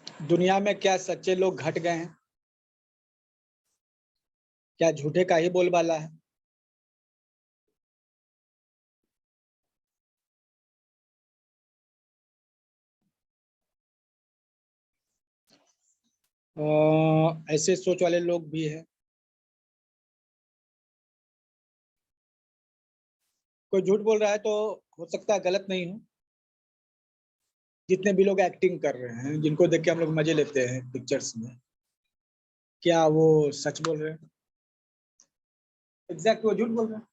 दुनिया में क्या सच्चे लोग घट गए हैं? क्या झूठे का ही बोलबाला है? ऐसे सोच वाले लोग भी हैं। कोई झूठ बोल रहा है तो हो सकता है गलत नहीं हो। जितने भी लोग एक्टिंग कर रहे हैं, जिनको देख के हम लोग मजे लेते हैं पिक्चर्स में, क्या वो सच बोल रहे हैं? एग्जैक्ट वो झूठ बोल रहे हैं।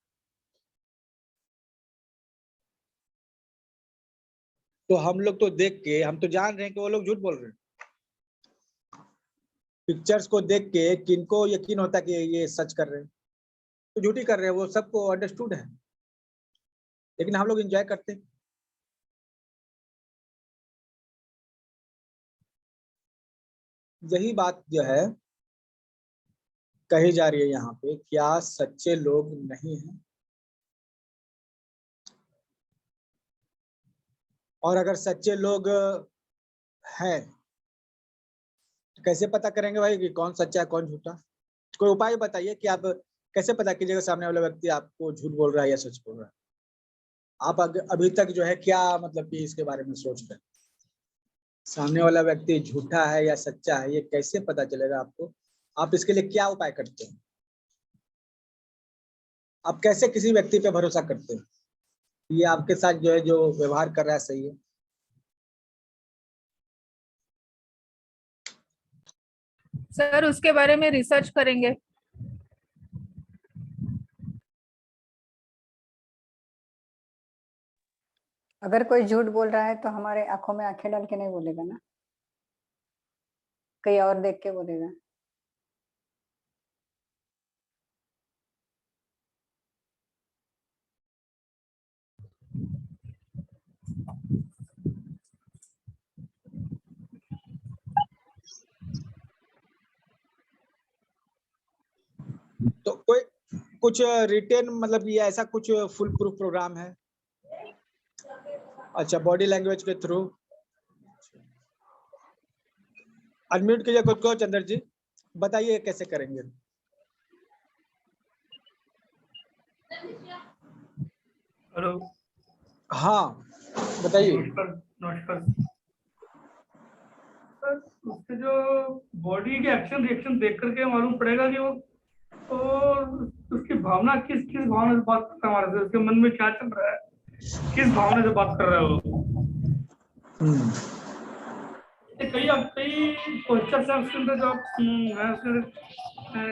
तो हम लोग तो देख के हम तो जान रहे हैं कि वो लोग झूठ बोल रहे हैं। पिक्चर्स को देख के किनको यकीन होता है कि ये सच कर रहे हैं? तो झूठी कर रहे हैं, वो सबको अंडरस्टूड है, लेकिन हम लोग एंजॉय करते हैं। यही बात जो है कही जा रही है यहाँ पे, क्या सच्चे लोग नहीं हैं? और अगर सच्चे लोग हैं तो कैसे पता करेंगे भाई कि कौन सच्चा है कौन झूठा? कोई उपाय बताइए कि आप कैसे पता कीजिएगा सामने वाला व्यक्ति आपको झूठ बोल रहा है या सच बोल रहा है। आप अभी तक जो है क्या मतलब कि इसके बारे में सोच रहे हैं, सामने वाला व्यक्ति झूठा है या सच्चा है, ये कैसे पता चलेगा आपको? आप इसके लिए क्या उपाय करते हैं? आप कैसे किसी व्यक्ति पे भरोसा करते हैं ये आपके साथ जो है जो व्यवहार कर रहा है सही है? सर उसके बारे में रिसर्च करेंगे। अगर कोई झूठ बोल रहा है तो हमारे आंखों में आंखें डाल के नहीं बोलेगा ना, कहीं और देख के बोलेगा। तो कोई कुछ रिटेन मतलब ये ऐसा कुछ फुल प्रूफ प्रोग्राम है? अच्छा, बॉडी लैंग्वेज के थ्रू। अनम्यूट कीजिए खुद को चंद्र जी, बताइए कैसे करेंगे? हेलो। हाँ बताइए। नमस्कार। नमस्कार सर, उसके जो बॉडी के एक्शन रिएक्शन देख करके मालूम पड़ेगा कि वो उसकी भावना किस किस भावना से बात करता है हमारे से, उसके मन में क्या चल रहा है, किस भावना से बात कर रहा है वो। कई पोस्टर्स हैं उसके अंदर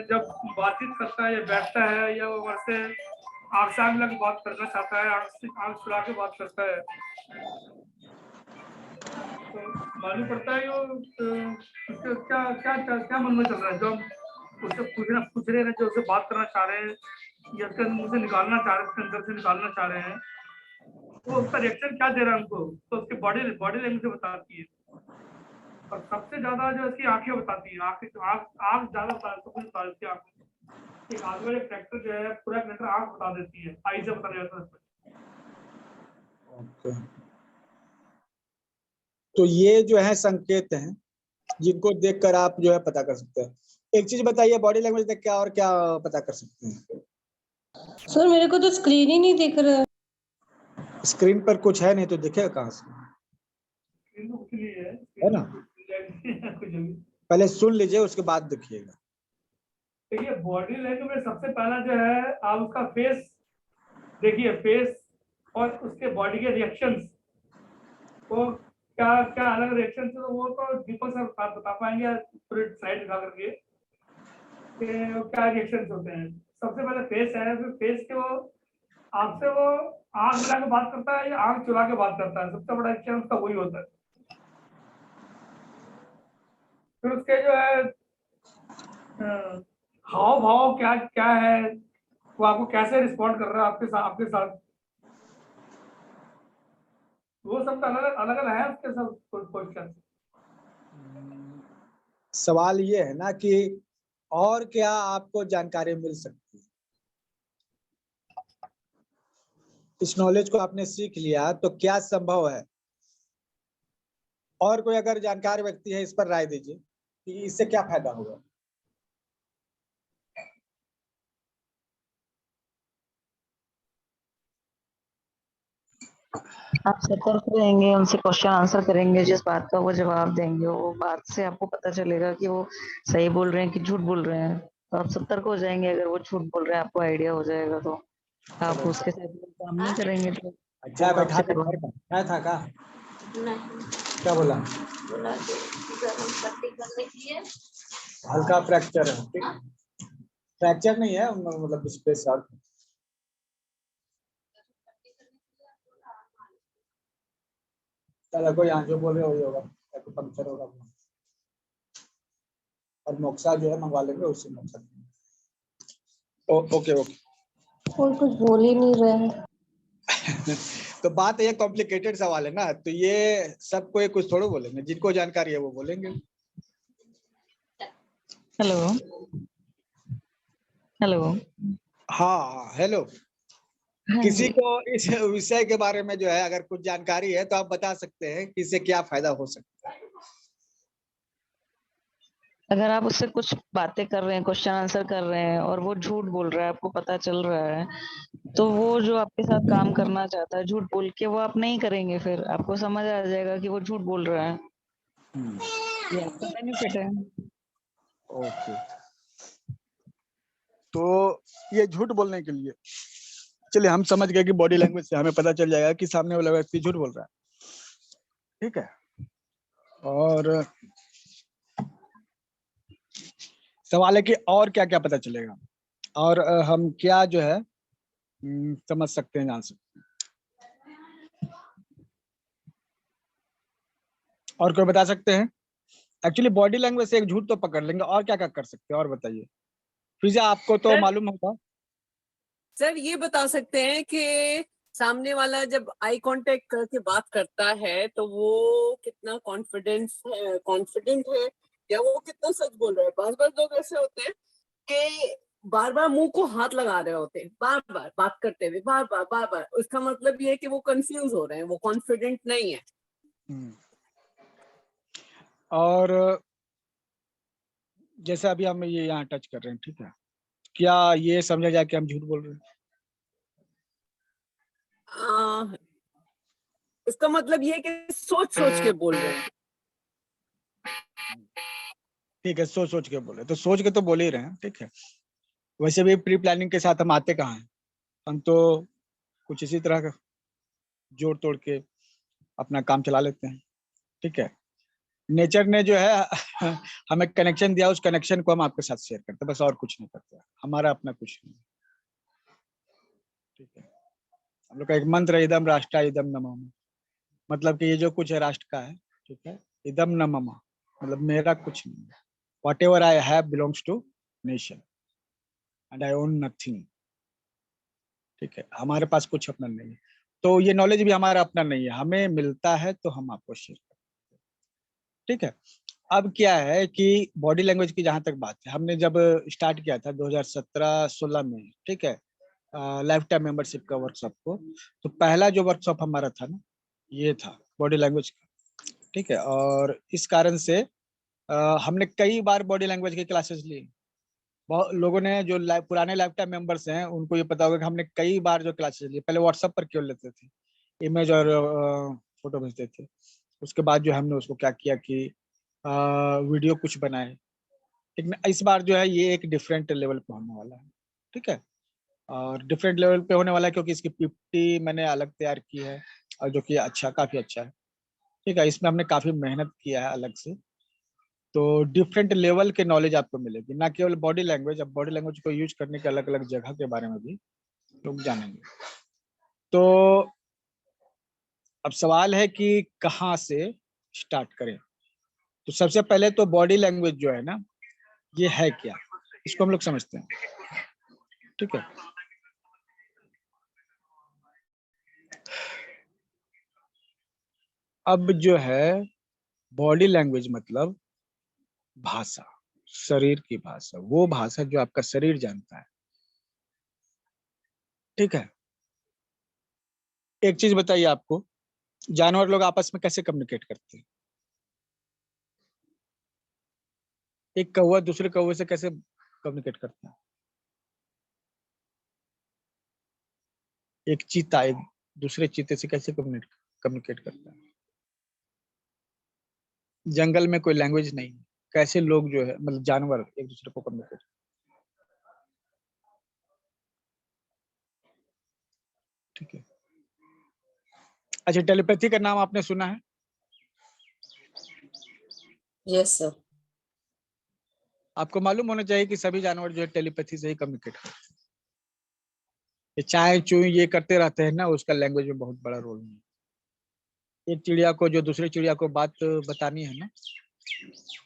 जब बातचीत करता है या बैठता है या वो हमारे से आग से आग लगा बात करना चाहता है, आग चुरा के बात करता है, तो मालूम पड़ता है उसके क्या क्या क्या क्या मन में चल रहा है, जो हम उससे पूछ रहे हैं, जो उससे बात करना चाह रहे हैं या उसके मुंह से निकालना चाह रहे हैं, उसके अंदर से निकालना चाह रहे हैं, वो उसका रिएक्शन क्या दे रहा है हमको, तो उसकी बॉडी लैंग्वेज बताती है। और सबसे ज्यादा जो इसकी आंखें बताती है, आंख ज्यादा बता देती है। एक आगे वाले फैक्टर जो है पूरा फैक्टर आंख बता देती है, आई से बता देता है। तो ये जो है संकेत हैं जिनको देखकर आप जो है पता कर सकते हैं। एक चीज बताइए, बॉडी लैंग्वेज देख के और क्या पता कर सकते हैं? सर मेरे को तो स्क्रीन ही नहीं दिख रहा। स्क्रीन पर कुछ है नहीं तो दिखेगा कहाँ से? है ना, पहले सुन लीजिए उसके बाद दिखिएगा। देखिए बॉडी लैंग्वेज में सबसे पहला जो है आप उसका फेस देखिए, फेस और उसके बॉडी के रिएक्शंस, वो क्या क्या अलग रिएक्शन है, तो वो तो दीपक सर बता पाएंगे पूरे स्लाइड दिखा करके कि क्या रिएक्शंस होते हैं। सबसे पहले फेस है, फिर फेस के वो आपसे वो आंख मिला के बात करता है या आंख चुरा के बात करता है, सबसे बड़ा रिएक्शन उसका वही होता है। फिर उसके जो है हाव भाव क्या क्या है, वो आपको कैसे रिस्पॉन्ड कर रहा है आपके साथ, वो सब अलग अलग है उसके सब क्वेश्चन। सवाल ये है ना कि और क्या आपको जानकारी मिल सकती है? इस नॉलेज को आपने सीख लिया तो क्या संभव है और कोई अगर जानकार व्यक्ति है इस पर राय दीजिए कि इससे क्या फायदा होगा। आप सतर्क रहेंगे, उनसे क्वेश्चन आंसर करेंगे, जिस बात का वो जवाब देंगे वो बात से आपको पता चलेगा कि वो सही बोल रहे हैं कि झूठ बोल रहे हैं। तो आप सतर्क हो जाएंगे, अगर वो झूठ बोल रहे हैं आपको आइडिया हो जाएगा तो आप चलो उसके साथ काम नहीं करेंगे, तो अच्छा वो बैठा आपसे के घर करवाएंगे। का क्या था का नहीं क्या बोला, बोला कि गर्म पट्टी करने के लिए। हल्का फ्रैक्चर है, ठीक, फ्रैक्चर नहीं है मतलब स्पेस और चलो कोई यहाँ जो बोल रहे हो होगा तो पंक्चर होगा और मोक्सा जो है मंगवा लेंगे उससे मोक्सा। Okay okay. कोई कुछ बोल ही नहीं रहे हैं। तो बात ये कॉम्प्लिकेटेड सवाल है ना, तो ये सब कोई कुछ थोड़ा बोलेंगे, जिनको जानकारी है वो बोलेंगे। Hello hello. हाँ हेलो। हाँ किसी जी, को इस विषय के बारे में जो है अगर कुछ जानकारी है तो आप बता सकते हैं कि इससे क्या फायदा हो सकता है। अगर आप उससे कुछ बातें कर रहे हैं, क्वेश्चन आंसर कर रहे हैं और वो झूठ बोल रहा है, आपको पता चल रहा है, तो वो जो आपके साथ काम करना चाहता है झूठ बोल के, वो आप नहीं करेंगे। फिर आपको समझ आ जाएगा कि वो झूठ बोल रहा है, ये आपका बेनिफिट है। ओके। तो ये झूठ बोलने के लिए चलिए हम समझ गए कि बॉडी लैंग्वेज से हमें पता चल जाएगा कि सामने वाला व्यक्ति झूठ बोल रहा है, ठीक है। और सवाल है कि और क्या क्या पता चलेगा और हम क्या जो है समझ सकते हैं, जान सकते हैं। और कोई बता सकते हैं? एक्चुअली बॉडी लैंग्वेज से एक झूठ तो पकड़ लेंगे, और क्या क्या कर सकते हैं और बताइए। फिजा आपको तो सर मालूम होगा। सर ये बता सकते हैं कि सामने वाला जब आई कांटेक्ट करके बात करता है तो वो कितना कॉन्फिडेंट है या वो कितना सच बोल रहा है। बार बार लोग ऐसे होते हैं कि बार बार मुंह को हाथ लगा रहे होते हैं, बार बार बात करते हुए, बार बार उसका मतलब ये है कि वो कंफ्यूज हो रहे हैं, वो कॉन्फिडेंट नहीं है। और जैसे अभी हम ये यहाँ टच कर रहे हैं, ठीक है, क्या ये समझा जाए कि हम झूठ बोल रहे हैं? इसका मतलब ये है कि सोच सोच के बोल रहे हैं। ठीक है, सोच सोच के बोले तो सोच के तो बोल ही रहे हैं, ठीक है। वैसे भी प्री प्लानिंग के साथ हम आते कहाँ हैं, हम तो कुछ इसी तरह का जोड़ तोड़ के अपना काम चला लेते हैं, ठीक है। नेचर ने जो है हमें कनेक्शन दिया, उस कनेक्शन को हम आपके साथ शेयर करते हैं, बस और कुछ नहीं करते, हमारा अपना कुछ नहीं, ठीक है। हम लोग का एक मंत्र है, इदम राष्ट्र इदम न मम, मतलब कि ये जो कुछ है राष्ट्र का है, ठीक है। इदम न मम मतलब मेरा कुछ नहीं है, whatever I have belongs to nation and I own nothing, ठीक है। हमारे पास कुछ अपना नहीं है, तो ये नॉलेज भी हमारा अपना नहीं है, हमें मिलता है तो हम आपको शेयर करते हैं, ठीक है। अब क्या है कि बॉडी लैंग्वेज की जहां तक बात है, हमने जब स्टार्ट किया था 2017-16 में, ठीक है, लाइफ टाइम मेंबरशिप का वर्कशॉप को, तो पहला जो वर्कशॉप हमारा था ना, ये था बॉडी लैंग्वेज का, ठीक है। और इस कारण से हमने कई बार बॉडी लैंग्वेज की क्लासेस ली। बहुत लोगों ने जो पुराने लाइफ टाइम मेंबर्स हैं उनको ये पता होगा कि हमने कई बार जो क्लासेस ली, पहले व्हाट्सएप पर क्यों लेते थे, इमेज और फोटो भेजते थे, उसके बाद जो हमने उसको क्या किया कि वीडियो कुछ बनाए, लेकिन इस बार जो है ये एक डिफरेंट लेवल पे होने वाला है, ठीक है। और डिफरेंट लेवल पे होने वाला है क्योंकि इसकी पीपीटी मैंने अलग तैयार की है, और जो कि काफी अच्छा है, ठीक है। इसमें हमने काफी मेहनत किया है अलग से, तो डिफरेंट लेवल के नॉलेज आपको मिलेगी, ना केवल बॉडी लैंग्वेज, अब बॉडी लैंग्वेज को यूज करने के अलग अलग जगह के बारे में भी लोग जानेंगे। तो अब सवाल है कि कहाँ से स्टार्ट करें। तो सबसे पहले तो बॉडी लैंग्वेज जो है ना, ये है क्या, इसको हम लोग समझते हैं, ठीक है। अब जो है बॉडी लैंग्वेज मतलब भाषा, शरीर की भाषा, वो भाषा जो आपका शरीर जानता है, ठीक है। एक चीज बताइए आपको, जानवर लोग आपस में कैसे कम्युनिकेट करते हैं? एक कौवा दूसरे कौवे से कैसे कम्युनिकेट करता है? एक चीता एक दूसरे चीते से कैसे कम्युनिकेट करता है? जंगल में कोई लैंग्वेज नहीं, कैसे लोग जो है मतलब जानवर एक दूसरे को कम्युनिकेट? ठीक है। अच्छा, टेलीपैथी का नाम आपने सुना है? Yes sir. आपको मालूम होना चाहिए कि सभी जानवर जो है टेलीपैथी से ही कम्युनिकेट करते हैं। ये चाय चूई ये करते रहते हैं ना, उसका लैंग्वेज में बहुत बड़ा रोल है। एक चिड़िया को जो दूसरी चिड़िया को बात बतानी है ना,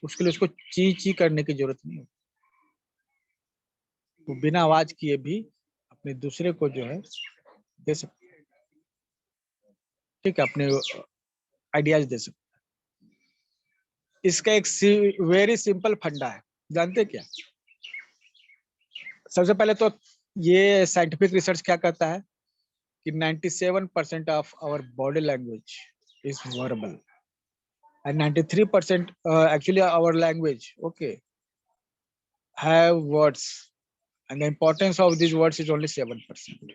उसके लिए उसको ची ची करने की जरूरत नहीं है। वो बिना आवाज किए भी अपने दूसरे को जो है दे सकते हैं। ठीक है, अपने आइडियाज दे सकते हैं। इसका एक वेरी सिंपल फंडा है, जानते हैं क्या? सबसे पहले तो ये साइंटिफिक रिसर्च क्या कहता है कि 97% of our body language is verbal and 93% actually our language have words and the importance of these words is only 7%.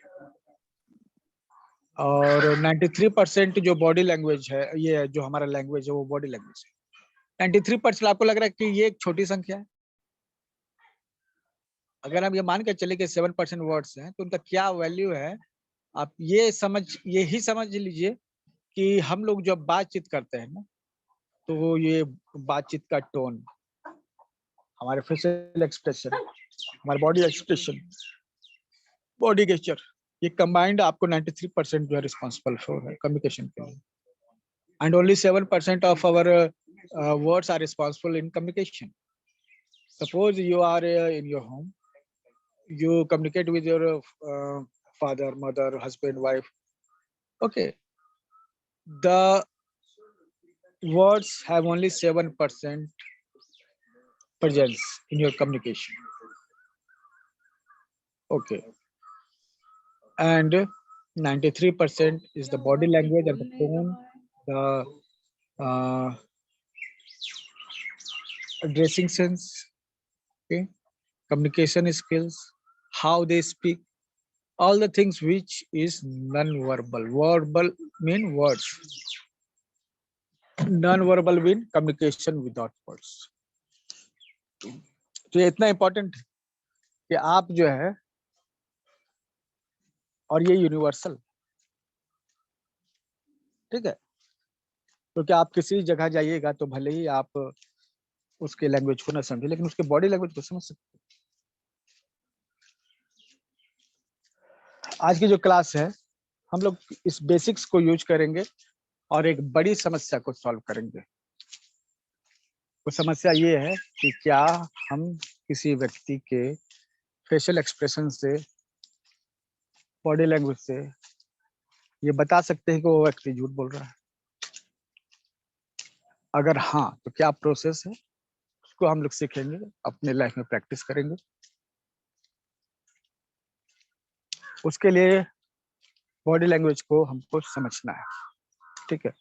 और 93% जो बॉडी लैंग्वेज है, ये जो हमारा लैंग्वेज है वो बॉडी लैंग्वेज है। 93% आपको लग रहा है कि ये एक छोटी संख्या है? अगर हम ये मान के चले कि 7% वर्ड्स हैं तो उनका क्या वैल्यू है, आप यही समझ लीजिए कि हम लोग जब बातचीत करते हैं ना, तो ये बातचीत का टोन, हमारे फेशियल एक्सप्रेशन, हमारे बॉडी एक्सप्रेशन, बॉडी गेस्चर, ये कंबाइंड आपको 93% जो है रिस्पॉन्सिबल फॉर कम्युनिकेशन के लिए, and only 7% of our words are responsible in communication. Suppose you are in your home, you communicate with your father, mother, husband, wife. Okay, the words have only 7% presence in your communication. Okay, and 93% is the body language and the tone, the dressing sense, okay, communication skills, how they speak, all the things which is non-verbal. Verbal mean words, non-verbal mean communication without words. तो ये इतना important है कि आप जो है, और ये यूनिवर्सल, ठीक है, क्योंकि आप किसी जगह जाइएगा तो भले ही आप उसके लैंग्वेज को ना समझे, लेकिन उसके बॉडी लैंग्वेज को समझ सकते हैं। आज की जो क्लास है, हम लोग इस बेसिक्स को यूज करेंगे और एक बड़ी समस्या को सॉल्व करेंगे। वो समस्या ये है कि क्या हम किसी व्यक्ति के फेशियल एक्सप्रेशन से, बॉडी लैंग्वेज से ये बता सकते हैं कि वो व्यक्ति झूठ बोल रहा है? अगर हाँ, तो क्या प्रोसेस है, उसको हम लोग सीखेंगे, अपने लाइफ में प्रैक्टिस करेंगे। उसके लिए बॉडी लैंग्वेज को हमको समझना है, ठीक है?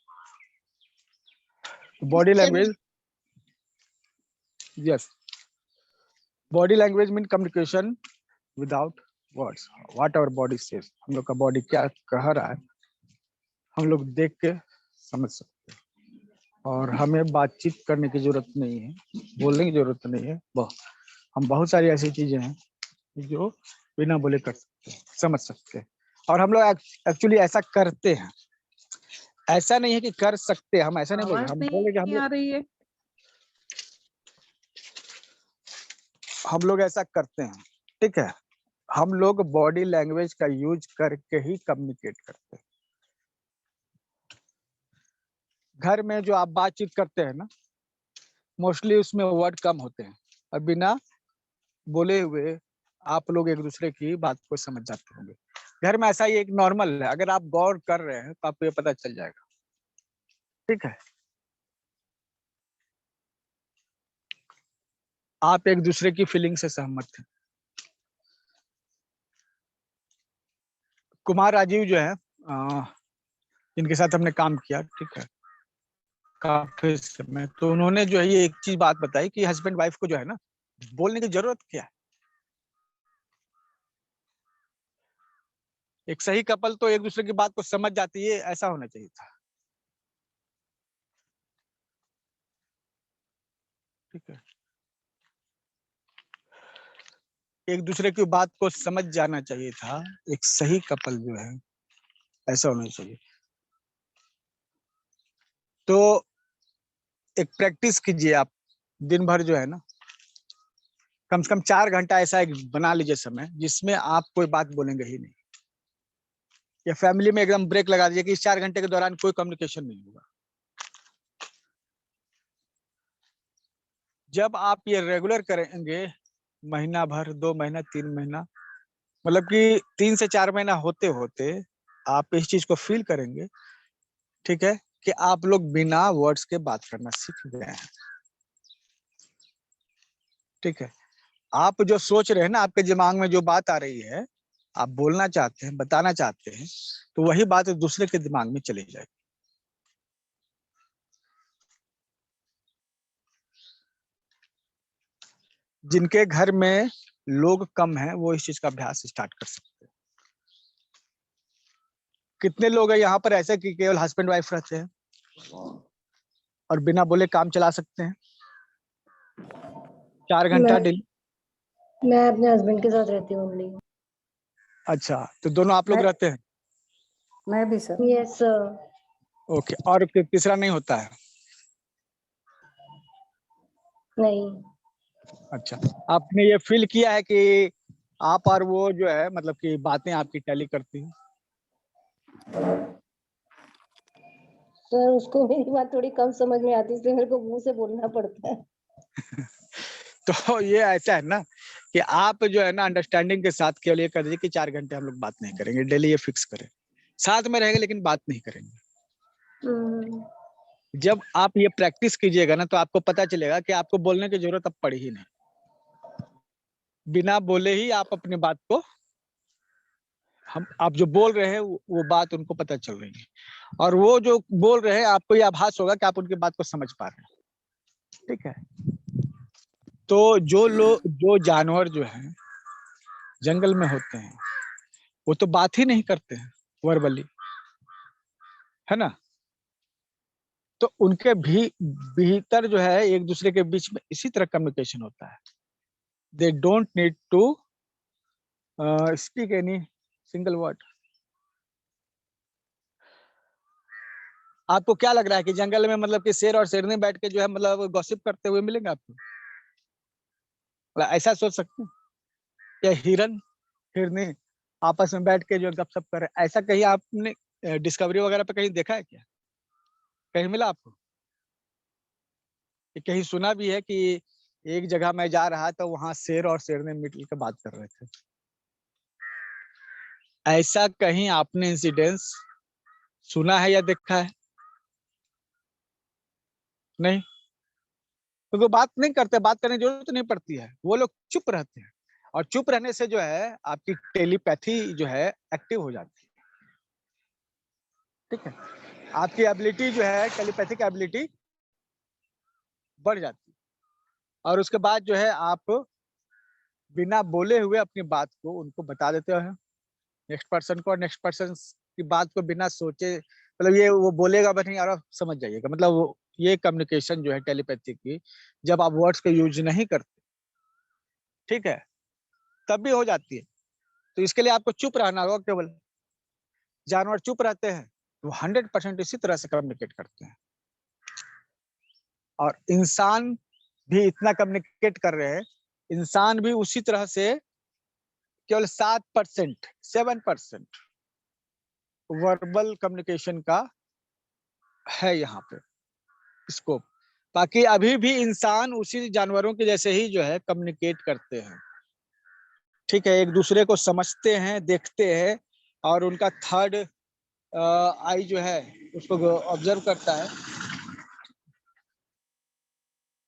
Body language, yes, body language mean communication without words, what our body says. हम लोग का बॉडी क्या कह रहा है, हम लोग देख के समझ सकते हैं, और हमें बातचीत करने की जरूरत नहीं है, बोलने की जरूरत नहीं है। हम बहुत सारी ऐसी चीजें हैं जो बिना बोले कर सकते हैं, समझ सकते हैं, और हम लोग एक्चुअली ऐसा करते हैं। ऐसा नहीं है कि कर सकते हैं, हम ऐसा नहीं बोल, हम बोलेंगे हम लोग ऐसा करते हैं, ठीक है? हम लोग बॉडी लैंग्वेज का यूज करके ही कम्युनिकेट करते हैं। घर में जो आप बातचीत करते हैं ना, मोस्टली उसमें वर्ड कम होते हैं, और बिना बोले हुए आप लोग एक दूसरे की बात को समझ जाते होंगे। घर में ऐसा ही एक नॉर्मल है, अगर आप गौर कर रहे हैं तो आपको ये पता चल जाएगा, ठीक है? आप एक दूसरे की फीलिंग से सहमत हैं। कुमार राजीव जो है, इनके साथ हमने काम किया, ठीक है? काफी समय। तो उन्होंने जो है ये एक चीज बात बताई कि हस्बैंड वाइफ को जो है ना बोलने की जरूरत क्या है। एक सही कपल तो एक दूसरे की बात को समझ जाती है, ऐसा होना चाहिए था। ठीक है, एक दूसरे की बात को समझ जाना चाहिए था। एक सही कपल जो है ऐसा होना चाहिए। तो एक प्रैक्टिस कीजिए आप, दिन भर जो है ना कम से कम 4 घंटा ऐसा एक बना लीजिए समय जिसमें आप कोई बात बोलेंगे ही नहीं, या फैमिली में एकदम ब्रेक लगा दीजिए कि इस 4 घंटे के दौरान कोई कम्युनिकेशन नहीं होगा। जब आप ये रेगुलर करेंगे, महीना भर, 2 महीना, 3 महीना, मतलब कि 3 से 4 महीना होते होते आप इस चीज को फील करेंगे, ठीक है, कि आप लोग बिना वर्ड्स के बात करना सीख गए हैं। ठीक है, आप जो सोच रहे हैं ना, आपके दिमाग में जो बात आ रही है, आप बोलना चाहते हैं, बताना चाहते हैं, तो वही बात दूसरे के दिमाग में चली जाएगी। जिनके घर में लोग कम हैं वो इस चीज का अभ्यास स्टार्ट कर सकते हैं। कितने लोग हैं यहाँ पर ऐसे कि केवल हस्बैंड वाइफ रहते हैं और बिना बोले काम चला सकते हैं 4 घंटा डेली? मैं अपने हस्बैंड के साथ रहती हूँ ओनली। अच्छा, तो दोनों आप लोग मैं- रहते हैं? मैं भी सर। Yes sir. ओके, और तीसरा नहीं होता है? नहीं। अच्छा, आपने ये फील किया है कि आप और वो जो है मतलब कि बातें आपकी टैली करती हैं? सर उसको मेरी बात थोड़ी कम समझ में आती है, इसलिए मेरे को मुंह से बोलना पड़ता है। तो ये ऐसा है ना कि आप जो है ना अंडरस्टैंडिंग के साथ केवल ये कर दीजिए कि 4 घंटे हम लोग बात नहीं करेंगे डेली, ये फिक्स करें। साथ में रहेंगे लेकिन बात नहीं करेंगे। हम्म, जब आप ये प्रैक्टिस कीजिएगा ना तो आपको पता चलेगा कि आपको बोलने की जरूरत अब पड़ी ही नहीं। बिना बोले ही आप अपनी बात को, आप जो बोल रहे हैं वो बात उनको पता चल रही है, और वो जो बोल रहे हैं आपको ये आभास होगा कि आप उनकी बात को समझ पा रहे हैं। ठीक है, तो जो जानवर जो है जंगल में होते हैं वो तो बात ही नहीं करते हैं वर्बली, है ना? तो उनके भी भीतर जो है एक दूसरे के बीच में इसी तरह कम्युनिकेशन होता है। They don't need to speak any single word. आपको क्या लग रहा है कि जंगल में मतलब कि शेर और शेरनी बैठ के जो है मतलब गॉसिप करते हुए मिलेंगे आपको? ऐसा सोच सकते हैं? या हिरन हिरनी आपस में बैठ के जो गपशप कर रहे, ऐसा कहीं आपने डिस्कवरी वगैरह पे कहीं देखा है क्या? कहीं मिला आपको? कि कहीं सुना भी है कि एक जगह मैं जा रहा तो वहां शेर और शेरनी मिल के बात कर रहे थे? ऐसा कहीं आपने इंसिडेंस सुना है या देखा है? नहीं, क्योंकि बात नहीं करते, बात करने की जरूरत नहीं पड़ती है, वो लोग चुप रहते हैं, और चुप रहने से जो है आपकी टेलीपैथी जो है एक्टिव हो जाती है। ठीक है, आपकी एबिलिटी जो है टेलीपैथिक एबिलिटी बढ़ जाती है, और उसके बाद जो है आप बिना बोले हुए अपनी बात को उनको बता देते हो नेक्स्ट पर्सन को, और नेक्स्ट पर्सन की बात को बिना सोचे, मतलब ये वो बोलेगा बट नहीं और आप समझ जाइएगा, मतलब वो ये कम्युनिकेशन जो है टेलीपैथी की जब आप वर्ड्स का यूज नहीं करते, ठीक है, तब भी हो जाती है। तो इसके लिए आपको चुप रहना होगा केवल। जानवर चुप रहते हैं, वो 100% इसी तरह से कम्युनिकेट करते हैं, और इंसान भी इतना कम्युनिकेट कर रहे हैं, इंसान भी उसी तरह से केवल 7% वर्बल कम्युनिकेशन का है यहाँ पे स्कोप। बाकी अभी भी इंसान उसी जानवरों के जैसे ही जो है कम्युनिकेट करते हैं। ठीक है, एक दूसरे को समझते हैं, देखते हैं, और उनका थर्ड आई जो है उसको ऑब्जर्व करता है,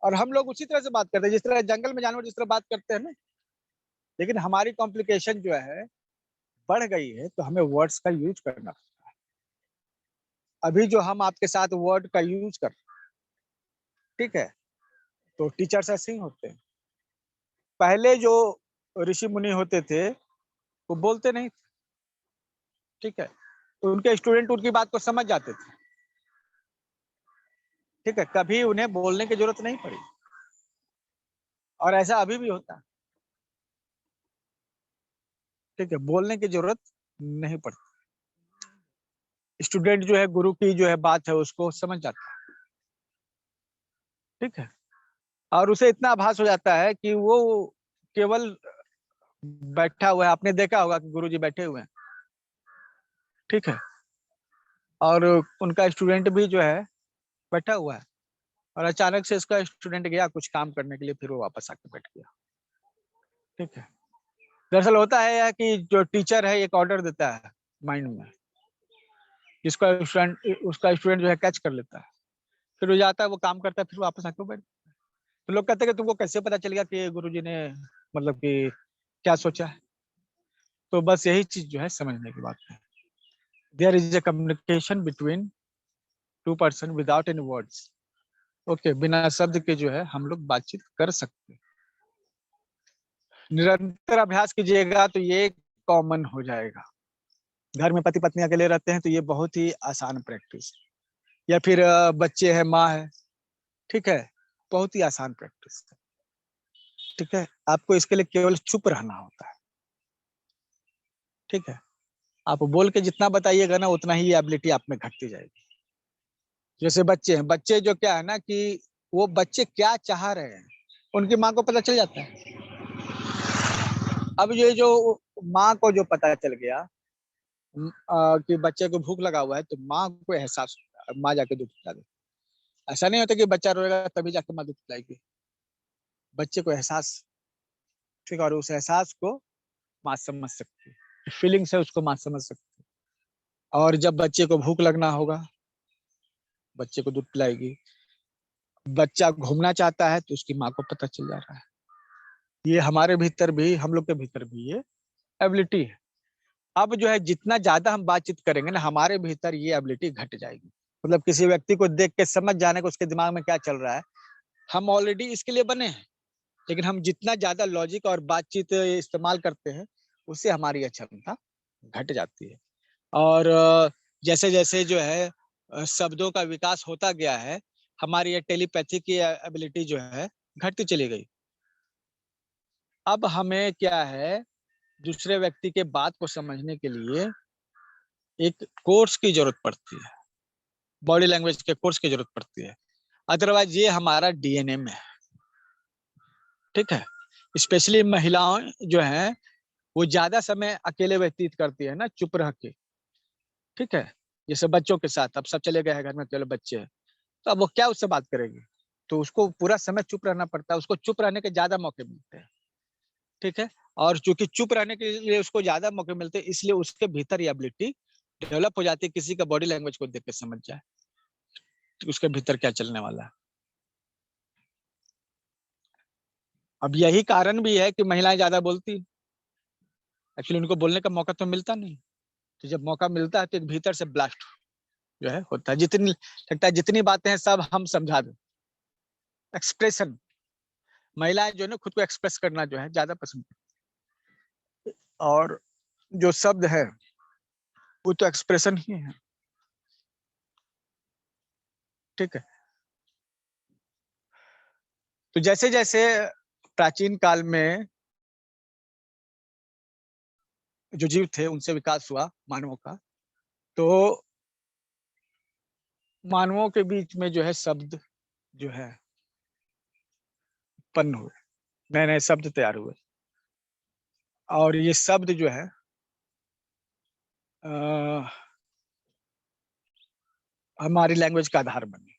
और हम लोग उसी तरह से बात करते हैं जिस तरह जंगल में जानवर जिस तरह बात करते हैं ना। लेकिन हमारी कॉम्प्लिकेशन जो है बढ़ गई है, तो हमें वर्ड्स का यूज करना पड़ता है। अभी जो हम आपके साथ वर्ड का यूज कर रहे हैं, ठीक है, तो टीचर्स ऐसे ही होते हैं। पहले जो ऋषि मुनि होते थे वो बोलते नहीं थे, ठीक है, तो उनके स्टूडेंट उनकी बात को समझ जाते थे, ठीक है, कभी उन्हें बोलने की जरूरत नहीं पड़ी, और ऐसा अभी भी होता है, ठीक है, बोलने की जरूरत नहीं पड़ती। स्टूडेंट जो है गुरु की जो है बात है उसको समझ जाता है, ठीक है, और उसे इतना आभास हो जाता है कि वो केवल बैठा हुआ है। आपने देखा होगा कि गुरुजी बैठे हुए हैं, ठीक है, और उनका स्टूडेंट भी जो है बैठा हुआ है, और अचानक से उसका स्टूडेंट गया कुछ काम करने के लिए, फिर वो वापस आके बैठ गया, ठीक है। दरअसल होता है यह कि जो टीचर है एक ऑर्डर देता है माइंड में, जिसका स्टूडेंट उसका स्टूडेंट जो है कैच कर लेता है, फिर वो जाता है, वो काम करता है, फिर वापस आके बैठ। तो लोग कहते हैं कि तुमको कैसे पता चल गया कि गुरुजी ने मतलब कि क्या सोचा है? तो बस यही चीज जो है समझने की बात है। There is a communication between two person without any words. Okay, बिना शब्द के जो है हम लोग बातचीत कर सकते हैं। निरंतर अभ्यास कीजिएगा तो ये कॉमन हो जाएगा। घर में पति पत्नी अकेले रहते हैं तो ये बहुत ही आसान प्रैक्टिस, या फिर बच्चे हैं, माँ है, ठीक है, बहुत ही आसान प्रैक्टिस है, ठीक है। आपको इसके लिए केवल चुप रहना होता है, ठीक है। आप बोल के जितना बताइएगा ना उतना ही ये एबिलिटी आप में घटती जाएगी। जैसे बच्चे हैं, बच्चे जो क्या है ना कि वो बच्चे क्या चाह रहे हैं उनकी माँ को पता चल जाता है। अब ये जो माँ को जो पता चल गया कि बच्चे को भूख लगा हुआ है, तो माँ को एहसास होता है, माँ जाके दूध पिला देती। ऐसा नहीं होता कि बच्चा रोएगा तभी जाके माँ दूध पिलाएगी, बच्चे को एहसास, ठीक है, और उस एहसास को माँ समझ सकती है, फीलिंग्स है उसको माँ समझ सकती है। और जब बच्चे को भूख लगना होगा, बच्चे को दूध पिलाएगी। बच्चा घूमना चाहता है तो उसकी माँ को पता चल जा रहा है। ये हमारे भीतर भी, हम लोग के भीतर भी ये एबिलिटी है। अब जो है जितना ज्यादा हम बातचीत करेंगे ना, हमारे भीतर ये एबिलिटी घट जाएगी। मतलब किसी व्यक्ति को देख के समझ जाने को उसके दिमाग में क्या चल रहा है, हम ऑलरेडी इसके लिए बने हैं, लेकिन हम जितना ज्यादा लॉजिक और बातचीत इस्तेमाल करते हैं उससे हमारी क्षमता घट जाती है। और जैसे जैसे जो है शब्दों का विकास होता गया है, हमारी ये टेलीपैथी की एबिलिटी जो है घटती चली गई। अब हमें क्या है, दूसरे व्यक्ति के बात को समझने के लिए एक कोर्स की जरूरत पड़ती है, बॉडी लैंग्वेज के कोर्स की जरूरत पड़ती है, अदरवाइज ये हमारा डीएनए में है, ठीक है। स्पेशली महिलाएं जो हैं वो ज्यादा समय अकेले व्यतीत करती है ना, चुप रह के, ठीक है। जैसे बच्चों के साथ, अब सब चले गए हैं घर में, केवल बच्चे हैं, तो अब वो क्या उससे बात करेगी, तो उसको पूरा समय चुप रहना पड़ता है, उसको चुप रहने के ज्यादा मौके मिलते हैं, ठीक है। और चूंकि चुप रहने के लिए उसको ज्यादा मौके मिलते हैं, इसलिए उसके भीतर ये एबिलिटी डेवलप हो जाती है, किसी का बॉडी लैंग्वेज को देख के समझ जाए तो उसके भीतर क्या चलने वाला है। अब यही कारण भी है कि महिलाएं ज्यादा बोलती है, एक्चुअली उनको बोलने का मौका तो मिलता नहीं, तो जब मौका मिलता है तो एक भीतर से ब्लास्ट जो है होता है, जितनी लगता है जितनी बातें हैं सब हम समझा दें। एक्सप्रेशन, महिलाएं जो है ना खुद को एक्सप्रेस करना जो है ज्यादा पसंद करती है, और जो शब्द है वो तो एक्सप्रेशन ही है, ठीक है। तो जैसे जैसे प्राचीन काल में जो जीव थे उनसे विकास हुआ मानवों का, तो मानवों के बीच में जो है शब्द जो है उत्पन्न हुए, नए नए शब्द तैयार हुए, और ये शब्द जो है हमारी लैंग्वेज का आधार बने।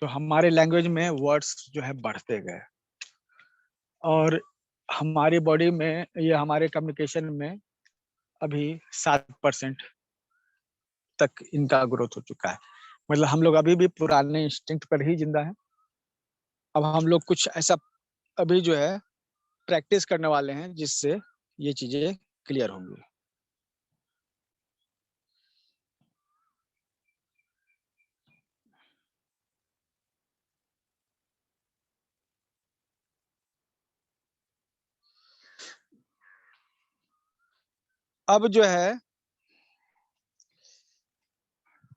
तो हमारे लैंग्वेज में वर्ड्स जो है बढ़ते गए, और हमारी बॉडी में, ये हमारे कम्युनिकेशन में अभी 7% तक इनका ग्रोथ हो चुका है। मतलब हम लोग अभी भी पुराने इंस्टिंक्ट पर ही जिंदा है। अब हम लोग कुछ ऐसा अभी जो है प्रैक्टिस करने वाले हैं जिससे ये चीजें क्लियर होंगी। अब जो है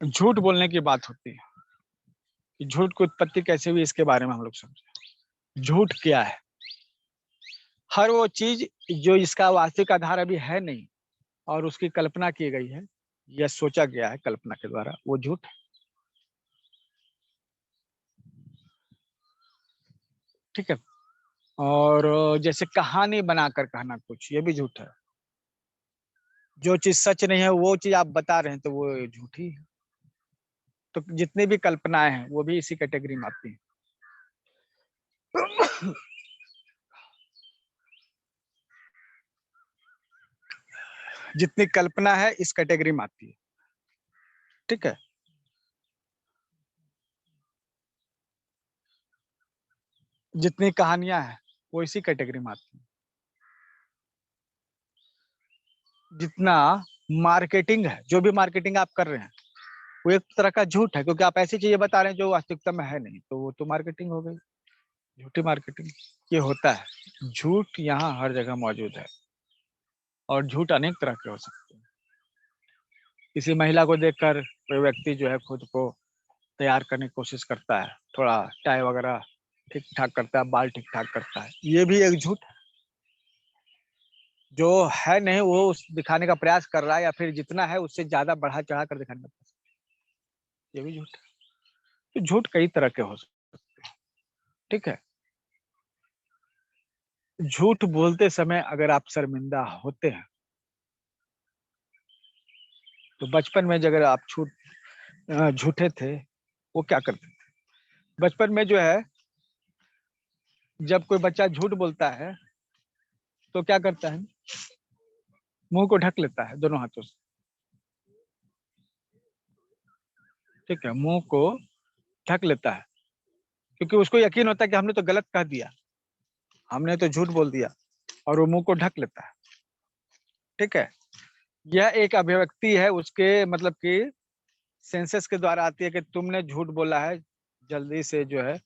झूठ बोलने की बात होती है कि झूठ की उत्पत्ति कैसे हुई, इसके बारे में हम लोग समझे। झूठ क्या है? हर वो चीज जो इसका वास्तविक आधार अभी है नहीं और उसकी कल्पना की गई है या सोचा गया है कल्पना के द्वारा, वो झूठ है। ठीक है। और जैसे कहानी बनाकर कहना कुछ, ये भी झूठ है। जो चीज सच नहीं है वो चीज आप बता रहे हैं तो वो झूठी है। तो जितनी भी कल्पनाएं हैं वो भी इसी कैटेगरी में आती हैं। जितनी कल्पना है इस कैटेगरी में आती है। ठीक है। जितनी कहानियां हैं वो इसी कैटेगरी में आती हैं। जितना मार्केटिंग है, जो भी मार्केटिंग आप कर रहे हैं वो एक तरह का झूठ है, क्योंकि आप ऐसी चीजें बता रहे हैं जो वास्तविकता में है नहीं, तो वो तो मार्केटिंग हो गई, झूठी मार्केटिंग। ये होता है। झूठ यहाँ हर जगह मौजूद है और झूठ अनेक तरह के हो सकते हैं। किसी महिला को देखकर कोई व्यक्ति जो है खुद को तैयार करने की कोशिश करता है, थोड़ा टाई वगैरह ठीक ठाक करता है, बाल ठीक ठाक करता है, ये भी एक झूठ है। जो है नहीं वो उस दिखाने का प्रयास कर रहा है, या फिर जितना है उससे ज्यादा बढ़ा चढ़ा कर दिखाने का प्रयास, ये भी झूठ है। तो झूठ कई तरह के हो सकते हैं। ठीक है। झूठ बोलते समय अगर आप शर्मिंदा होते हैं तो बचपन में अगर आप झूठे थे, वो क्या करते थे? बचपन में जो है जब कोई बच्चा झूठ बोलता है तो क्या करता है? मुंह को ढक लेता है दोनों हाथों से। ठीक है, मुंह को ढक लेता है क्योंकि उसको यकीन होता है कि हमने तो गलत कह दिया, हमने तो झूठ बोल दिया, और वो मुंह को ढक लेता है। ठीक है। यह एक अभिव्यक्ति है उसके, मतलब कि सेंसस के द्वारा आती है कि तुमने झूठ बोला है, जल्दी से जो है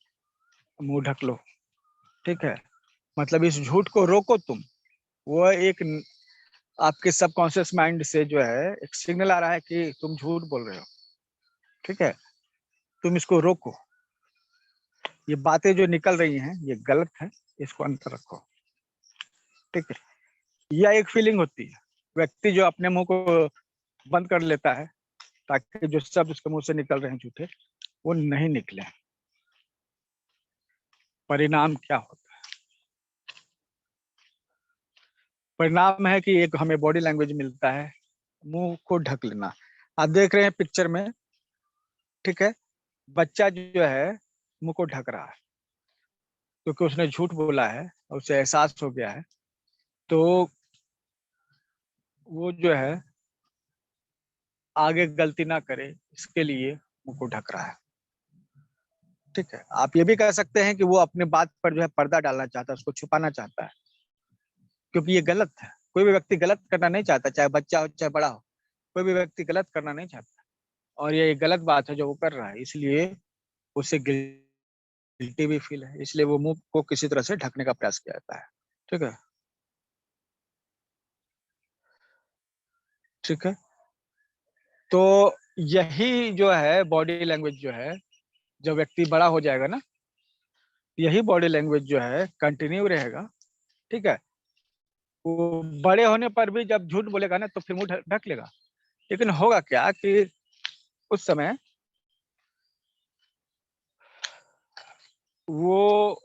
मुंह ढक लो। ठीक है। मतलब इस झूठ को रोको तुम। वो एक आपके सबकॉन्शियस माइंड से जो है एक सिग्नल आ रहा है कि तुम झूठ बोल रहे हो। ठीक है। तुम इसको रोको, ये बातें जो निकल रही हैं ये गलत है, इसको अंतर रखो। ठीक है। यह एक फीलिंग होती है। व्यक्ति जो अपने मुंह को बंद कर लेता है ताकि जो शब्द उसके मुंह से निकल रहे हैं झूठे, वो नहीं निकले। परिणाम क्या होता है? परिणाम है कि एक हमें बॉडी लैंग्वेज मिलता है, मुंह को ढक लेना। आप देख रहे हैं पिक्चर में, ठीक है, बच्चा जो है मुंह को ढक रहा है क्योंकि उसने झूठ बोला है और उसे एहसास हो गया है, तो वो जो है आगे गलती ना करे इसके लिए मुंह को ढक रहा है। ठीक है। आप ये भी कह सकते हैं कि वो अपने बात पर जो है पर्दा डालना चाहता है, उसको छुपाना चाहता है, क्योंकि ये गलत है। कोई भी व्यक्ति गलत करना नहीं चाहता, चाहे बच्चा हो चाहे बड़ा हो, कोई भी व्यक्ति गलत करना नहीं चाहता, और ये गलत बात है जो वो कर रहा है, इसलिए उसे गिल्टी भी फील है, इसलिए वो मुंह को किसी तरह से ढकने का प्रयास किया जाता है। ठीक है। ठीक है। तो यही जो है बॉडी लैंग्वेज जो है, जब व्यक्ति बड़ा हो जाएगा ना, यही बॉडी लैंग्वेज जो है कंटिन्यू रहेगा। ठीक है। वो बड़े होने पर भी जब झूठ बोलेगा ना तो फिर मुंह ढक लेगा, लेकिन होगा क्या कि उस समय वो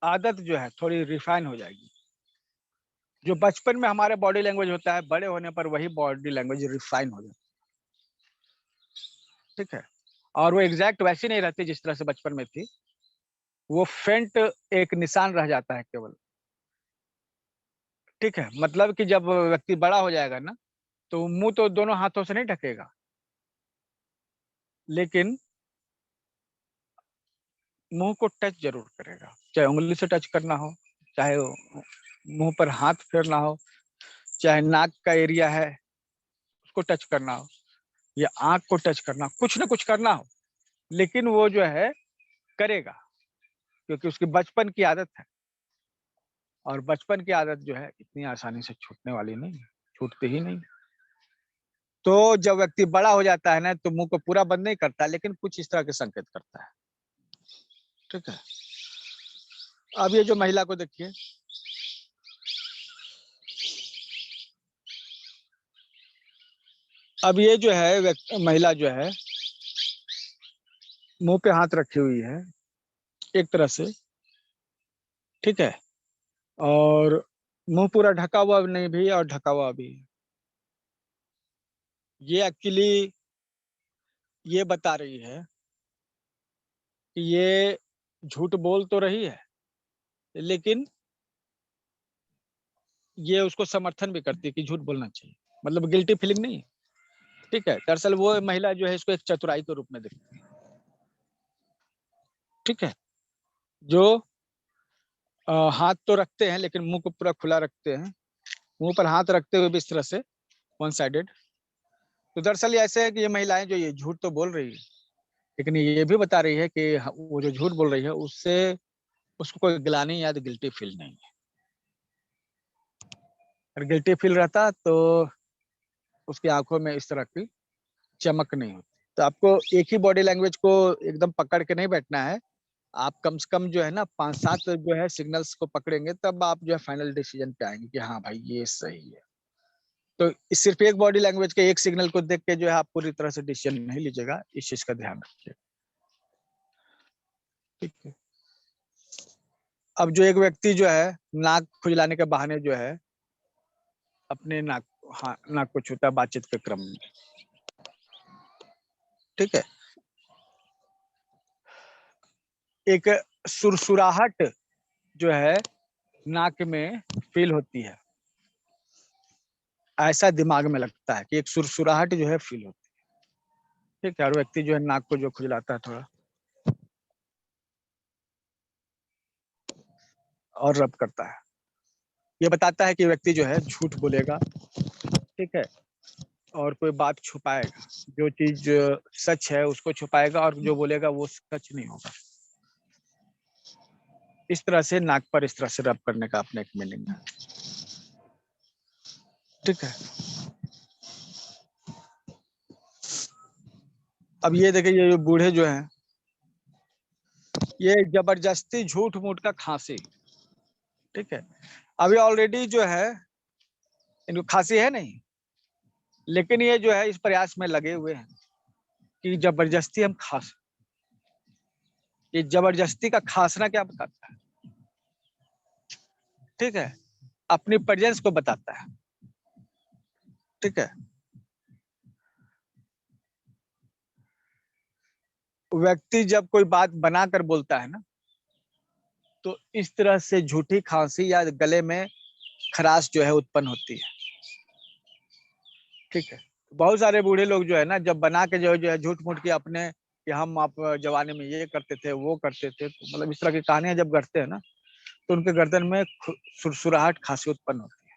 आदत जो है थोड़ी रिफाइन हो जाएगी। जो बचपन में हमारे बॉडी लैंग्वेज होता है, बड़े होने पर वही बॉडी लैंग्वेज रिफाइन हो जाती है। ठीक है। और वो एग्जैक्ट वैसी नहीं रहती जिस तरह से बचपन में थी, वो फेंट एक निशान रह जाता है केवल। ठीक है। मतलब कि जब व्यक्ति बड़ा हो जाएगा ना तो मुंह तो दोनों हाथों से नहीं ढकेगा, लेकिन मुंह को टच जरूर करेगा, चाहे उंगली से टच करना हो, चाहे मुंह पर हाथ फेरना हो, चाहे नाक का एरिया है उसको टच करना हो, या आंख को टच करना, कुछ ना कुछ करना हो, लेकिन वो जो है करेगा क्योंकि उसकी बचपन की आदत है। और बचपन की आदत जो है इतनी आसानी से छूटने वाली नहीं, छूटती ही नहीं। तो जब व्यक्ति बड़ा हो जाता है ना, तो मुंह को पूरा बंद नहीं करता, लेकिन कुछ इस तरह के संकेत करता है। ठीक है, अब ये जो महिला को देखिए, अब ये जो है महिला जो है मुंह पे हाथ रखी हुई है एक तरह से, ठीक है, और मुंह पूरा ढका हुआ नहीं भी और ढका हुआ भी। ये एक्चुअली ये बता रही है कि ये झूठ बोल तो रही है, लेकिन ये उसको समर्थन भी करती है कि झूठ बोलना चाहिए, मतलब गिल्टी फीलिंग नहीं। ठीक है, दरअसल वो महिला जो है इसको एक चतुराई के रूप में देखती है। ठीक है, जो हाथ तो रखते हैं लेकिन मुंह को पूरा खुला रखते हैं, मुंह पर हाथ रखते हुए भी इस तरह से वन साइडेड। तो दरअसल ऐसे है कि ये महिलाएं जो ये झूठ तो बोल रही है, लेकिन ये भी बता रही है कि वो जो झूठ बोल रही है उससे उसको कोई गिलानी या गिल्टी फील नहीं है। अगर गिल्टी फील रहता तो उसकी आंखों में इस तरह की चमक नहीं होती। तो आपको एक ही बॉडी लैंग्वेज को एकदम पकड़ के नहीं बैठना है, आप कम से कम जो है ना 5-7 जो है सिग्नल्स को पकड़ेंगे, तब आप जो है फाइनल डिसीजन पे आएंगे कि हाँ भाई ये सही है। तो सिर्फ एक बॉडी लैंग्वेज के एक सिग्नल को देख के जो है आप पूरी तरह से डिसीजन नहीं लीजिएगा, इस चीज का ध्यान रखिए। ठीक है, अब जो एक व्यक्ति जो है नाक खुजलाने के बहाने जो है अपने नाक को छूता है बातचीत के क्रम में। ठीक है, एक सुरसुराहट जो है नाक में फील होती है, ऐसा दिमाग में लगता है कि एक सुरसुराहट जो है फील होती है। ठीक है, और व्यक्ति जो है नाक को जो खुजलाता है थोड़ा और रब करता है, ये बताता है कि व्यक्ति जो है झूठ बोलेगा। ठीक है, और कोई बात छुपाएगा, जो चीज सच है उसको छुपाएगा और जो बोलेगा वो सच नहीं होगा। इस तरह से नाक पर इस तरह से रब करने का अपना एक मीनिंग है। ठीक है, अब ये देखिए ये बूढ़े जो हैं ये जबरदस्ती झूठ मूठ का खांसी। ठीक है, अभी ऑलरेडी जो है इनको खांसी है नहीं, लेकिन ये जो है इस प्रयास में लगे हुए हैं कि जबरदस्ती हम खांस। ये जबरदस्ती का खांसना क्या बताता है? ठीक है, अपनी प्रेजेंस को बताता है। ठीक है, व्यक्ति जब कोई बात बनाकर बोलता है ना, तो इस तरह से झूठी खांसी या गले में खराश जो है उत्पन्न होती है। ठीक है, बहुत सारे बूढ़े लोग जो है ना जब बना के जो है झूठ मूठ के अपने कि हम आप जवानी में ये करते थे वो करते थे, तो मतलब इस तरह की कहानियां जब करते हैं ना, तो उनके गर्दन में सुरसुराहट खांसी उत्पन्न होती है।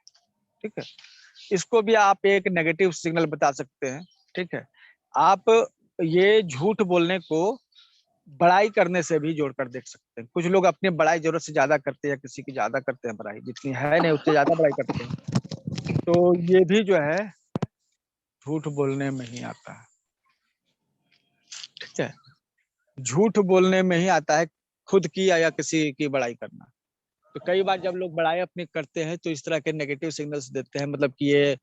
ठीक है, इसको भी आप एक नेगेटिव सिग्नल बता सकते हैं। ठीक है, आप ये झूठ बोलने को बड़ाई करने से भी जोड़कर देख सकते हैं। कुछ लोग अपनी बड़ाई जरूरत से ज्यादा करते हैं, किसी की ज्यादा करते हैं बड़ाई, जितनी है नहीं उससे ज्यादा बड़ाई करते हैं, तो ये भी जो है झूठ बोलने में ही आता है। ठीक है, झूठ बोलने में ही आता है खुद की या किसी की बड़ाई करना। तो कई बार जब लोग बड़ाई अपनी करते हैं तो इस तरह के नेगेटिव सिग्नल्स देते हैं, मतलब कि ये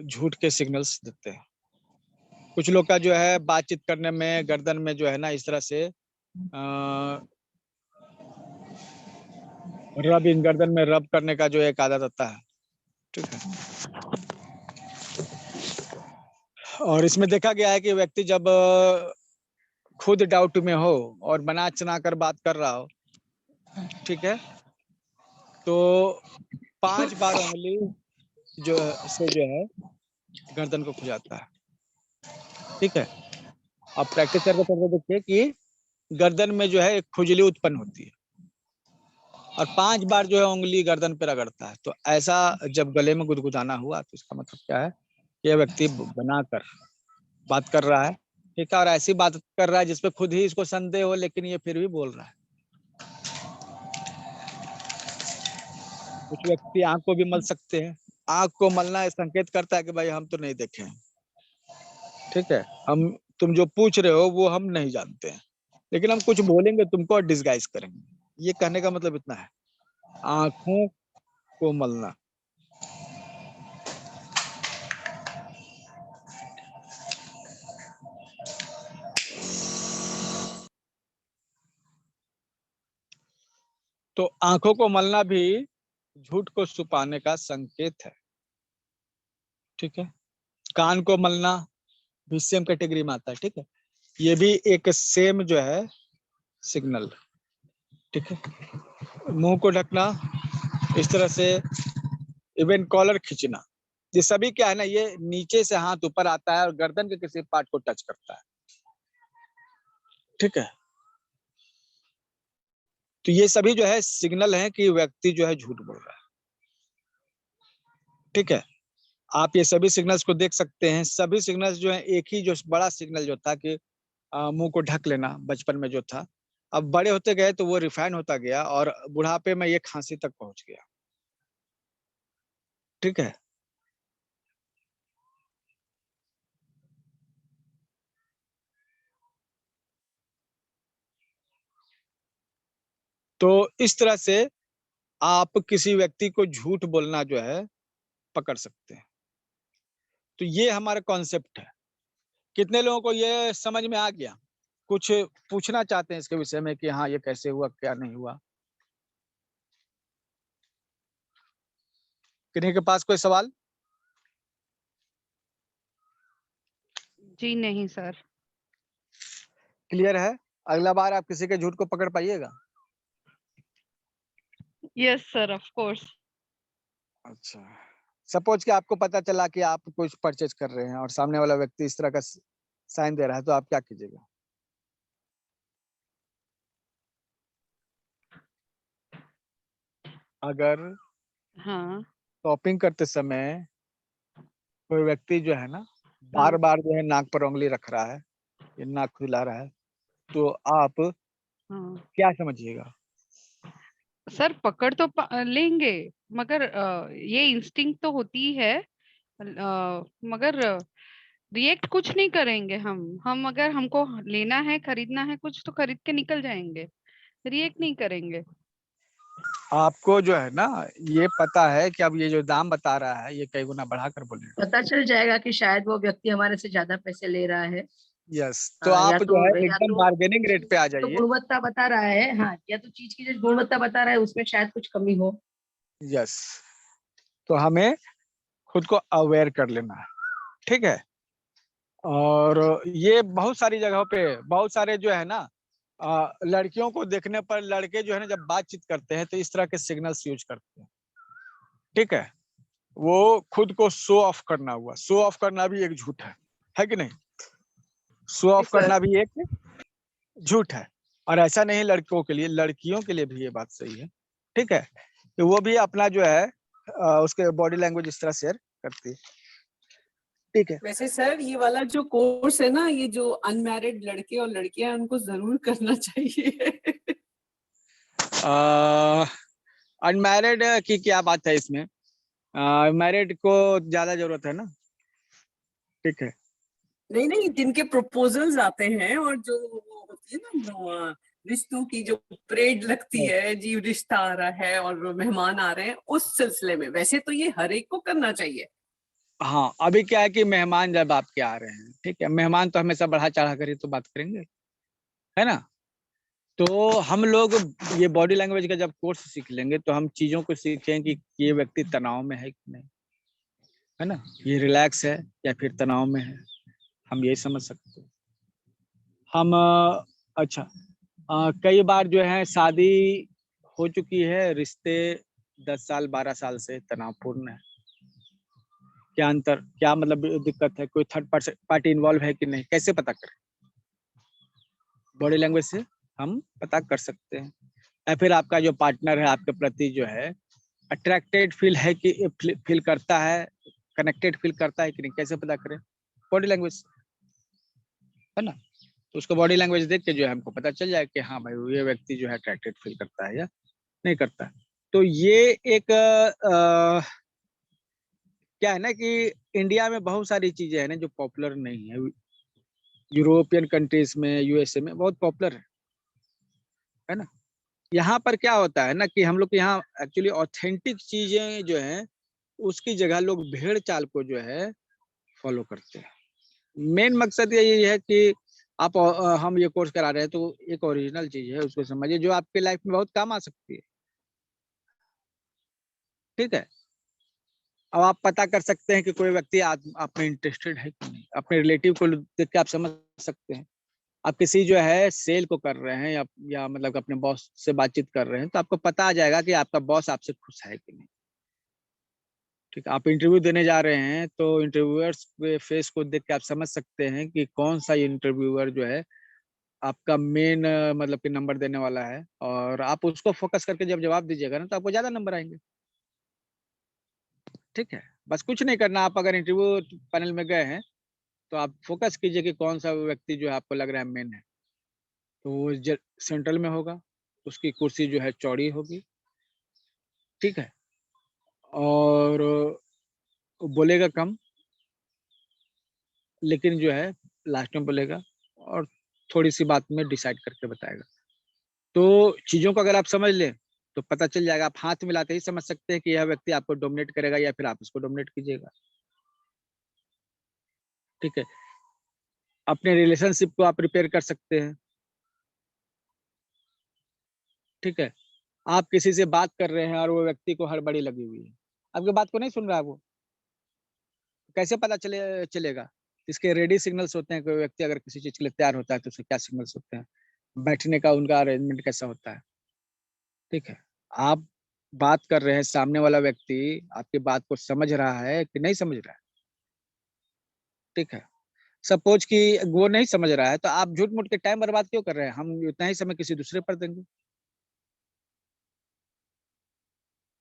झूठ के सिग्नल्स देते हैं। कुछ लोग का जो है बातचीत करने में गर्दन में जो है ना इस तरह से रब इन गर्दन में रब करने का जो एक आदत आता है। ठीक है, और इसमें देखा गया है कि व्यक्ति जब खुद डाउट में हो और बना चना कर बात कर रहा हो, ठीक है, तो 5 बार उंगली जो है गर्दन को खुजाता है। ठीक है, आप प्रैक्टिस करके देखिए कि गर्दन में जो है एक खुजली उत्पन्न होती है और 5 बार जो है उंगली गर्दन पे रगड़ता है। तो ऐसा जब गले में गुदगुदाना हुआ तो इसका मतलब क्या है? ये व्यक्ति बनाकर बात कर रहा है। ठीक है, और ऐसी बात कर रहा है जिसपे खुद ही इसको संदेह हो, लेकिन ये फिर भी बोल रहा है। कुछ व्यक्ति आंख को भी मल सकते हैं। आंख को मलना संकेत करता है कि भाई हम तो नहीं देखे हैं, ठीक है, हम तुम जो पूछ रहे हो वो हम नहीं जानते हैं, लेकिन हम कुछ बोलेंगे तुमको और डिस्गाइज करेंगे। ये कहने का मतलब इतना है, आंखों को मलना। तो आंखों को मलना भी झूठ को छुपाने का संकेत है, ठीक है। कान को मलना भी सेम कैटेगरी में आता है, ठीक है, ये भी एक सेम जो है सिग्नल, ठीक है। मुंह को ढकना, इस तरह से इवन कॉलर खींचना, ये सभी क्या है ना, ये नीचे से हाथ ऊपर आता है और गर्दन के किसी पार्ट को टच करता है, ठीक है। तो ये सभी जो है सिग्नल है कि व्यक्ति जो है झूठ बोल रहा है, ठीक है। आप ये सभी सिग्नल्स को देख सकते हैं। सभी सिग्नल्स जो है, एक ही जो बड़ा सिग्नल जो था कि मुंह को ढक लेना बचपन में जो था, अब बड़े होते गए तो वो रिफाइन होता गया और बुढ़ापे में ये खांसी तक पहुंच गया, ठीक है। तो इस तरह से आप किसी व्यक्ति को झूठ बोलना जो है पकड़ सकते हैं। तो ये हमारा कॉन्सेप्ट है। कितने लोगों को ये समझ में आ गया? कुछ पूछना चाहते हैं इसके विषय में कि हाँ ये कैसे हुआ, क्या नहीं हुआ? किन्हीं के पास कोई सवाल? जी नहीं सर। क्लियर है? अगला बार आप किसी के झूठ को पकड़ पाइएगा? Yes sir, of course. अच्छा, सपोज कि आपको पता चला कि आप कुछ परचेज कर रहे हैं और सामने वाला व्यक्ति इस तरह का साइन दे रहा है, तो आप क्या कीजिएगा? अगर हाँ शॉपिंग करते समय कोई व्यक्ति जो है ना बार बार जो है नाक पर उंगली रख रहा है, ये नाक खुला रहा है, तो आप हाँ क्या समझिएगा? सर, पकड़ तो लेंगे, मगर ये इंस्टिंक्ट तो होती है, मगर रिएक्ट कुछ नहीं करेंगे हम अगर हमको लेना है, खरीदना है कुछ, तो खरीद के निकल जाएंगे, रिएक्ट नहीं करेंगे। आपको जो है ना ये पता है कि अब ये जो दाम बता रहा है ये कई गुना बढ़ाकर बोलेगा। पता चल जाएगा कि शायद वो व्यक्ति हमारे से ज्यादा पैसे ले रहा है। यस, तो या आप जो है या एकदम तो बार्गेनिंग रेट पे आ तो जाइए। गुणवत्ता बता रहा है, हाँ, या तो चीज की जो गुणवत्ता बता रहा है उसमें शायद कुछ कमी हो। यस, तो हमें खुद को अवेयर कर लेना है, ठीक है। और ये बहुत सारी जगहों पे बहुत सारे जो है ना लड़कियों को देखने पर लड़के जो है ना जब बातचीत करते हैं तो इस तरह के सिग्नल्स यूज करते हैं, ठीक है। वो खुद को शो ऑफ करना हुआ, शो ऑफ करना भी एक झूठ है कि नहीं? शो ऑफ करना भी एक झूठ है। और ऐसा नहीं लड़कों के लिए, लड़कियों के लिए भी ये बात सही है, ठीक है, कि वो भी अपना जो है उसके बॉडी लैंग्वेज इस तरह शेयर करती है, ठीक है। वैसे सर ये वाला जो कोर्स है ना, ये जो अनमैरिड लड़के और लड़कियां हैं, उनको जरूर करना चाहिए। अनमैरिड की क्या बात है इसमें? मैरिड को ज्यादा जरूरत है ना, ठीक है। नहीं नहीं, जिनके प्रपोजल्स आते हैं और जो वो होती है ना रिश्तों की जो परेड लगती है, जी रिश्ता आ रहा है और मेहमान आ रहे हैं, उस सिलसिले में वैसे तो ये हर एक को करना चाहिए। हाँ, अभी क्या है कि मेहमान जब आपके आ रहे हैं, ठीक है, मेहमान तो हमेशा बढ़ा चढ़ा कर ही तो बात करेंगे, है ना। तो हम लोग ये बॉडी लैंग्वेज का जब कोर्स सीख लेंगे तो हम चीजों को सीखेंगे कि ये व्यक्ति तनाव में है कि नहीं, है ना, ये रिलैक्स है या फिर तनाव में है, हम यही समझ सकते हैं। हम अच्छा, कई बार जो है शादी हो चुकी है, रिश्ते 10 साल 12 साल से तनावपूर्ण है, क्या अंतर, क्या मतलब दिक्कत है, कोई थर्ड पार्टी इन्वॉल्व है कि नहीं, कैसे पता करें? बॉडी लैंग्वेज से हम पता कर सकते हैं। या फिर आपका जो पार्टनर है आपके प्रति जो है अट्रैक्टेड फील है कि फील करता है, कनेक्टेड फील करता है कि नहीं, कैसे पता करें? बॉडी लैंग्वेज, है ना। तो उसको बॉडी लैंग्वेज देख के जो है हमको पता चल जाए कि हाँ भाई ये व्यक्ति जो है अट्रैक्टेड फील करता है या नहीं करता है, तो ये एक क्या है ना कि इंडिया में बहुत सारी चीजें हैं ना जो पॉपुलर नहीं है, यूरोपियन कंट्रीज में, यूएसए में बहुत पॉपुलर है ना। यहाँ पर क्या होता है ना कि हम लोग के यहाँ एक्चुअली ऑथेंटिक चीजें जो हैं उसकी जगह लोग भेड़ चाल को जो है फॉलो करते हैं। मेन मकसद यही है कि आप हम ये कोर्स करा रहे हैं तो एक ओरिजिनल चीज है, उसको समझिए जो आपके लाइफ में बहुत काम आ सकती है। ठीक है, अब आप पता कर सकते हैं कि कोई व्यक्ति आप में इंटरेस्टेड है कि नहीं। अपने रिलेटिव को देख के आप समझ सकते हैं। आप किसी जो है सेल को कर रहे हैं या मतलब अपने बॉस से बातचीत कर रहे हैं तो आपको पता आ जाएगा कि आपका बॉस आपसे खुश है कि नहीं। ठीक है, आप इंटरव्यू देने जा रहे हैं तो इंटरव्यूअर्स के फेस को देख के आप समझ सकते हैं कि कौन सा इंटरव्यूअर जो है आपका मेन मतलब कि नंबर देने वाला है, और आप उसको फोकस करके जब जवाब दीजिएगा ना तो आपको ज्यादा नंबर आएंगे। ठीक है, बस कुछ नहीं करना। आप अगर इंटरव्यू पैनल में गए हैं तो आप फोकस कीजिए कि कौन सा व्यक्ति जो है आपको लग रहा है मेन है। तो वो सेंट्रल में होगा, उसकी कुर्सी जो है चौड़ी होगी। ठीक है, और बोलेगा कम लेकिन जो है लास्ट में बोलेगा और थोड़ी सी बात में डिसाइड करके बताएगा। तो चीजों को अगर आप समझ लें तो पता चल जाएगा। आप हाथ मिलाते ही समझ सकते हैं कि यह व्यक्ति आपको डोमिनेट करेगा या फिर आप इसको डोमिनेट कीजिएगा। ठीक है, अपने रिलेशनशिप को आप रिपेयर कर सकते हैं। ठीक है, आप किसी से बात कर रहे हैं और वो व्यक्ति को हड़बड़ी लगी हुई है, आपकी बात को नहीं सुन रहा है वो, कैसे पता चलेगा। इसके रेडी सिग्नल्स होते हैं। कोई व्यक्ति अगर किसी चीज के लिए तैयार होता है तो उसके क्या सिग्नल्स होते हैं, बैठने का उनका अरेंजमेंट कैसा होता है। ठीक है, आप बात कर रहे हैं, सामने वाला व्यक्ति आपकी बात को समझ रहा है कि नहीं समझ रहा है। ठीक है, सपोज कि वो नहीं समझ रहा है तो आप झूठ मूठ के टाइम बर्बाद क्यों कर रहे हैं। हम उतना ही समय किसी दूसरे पर देंगे।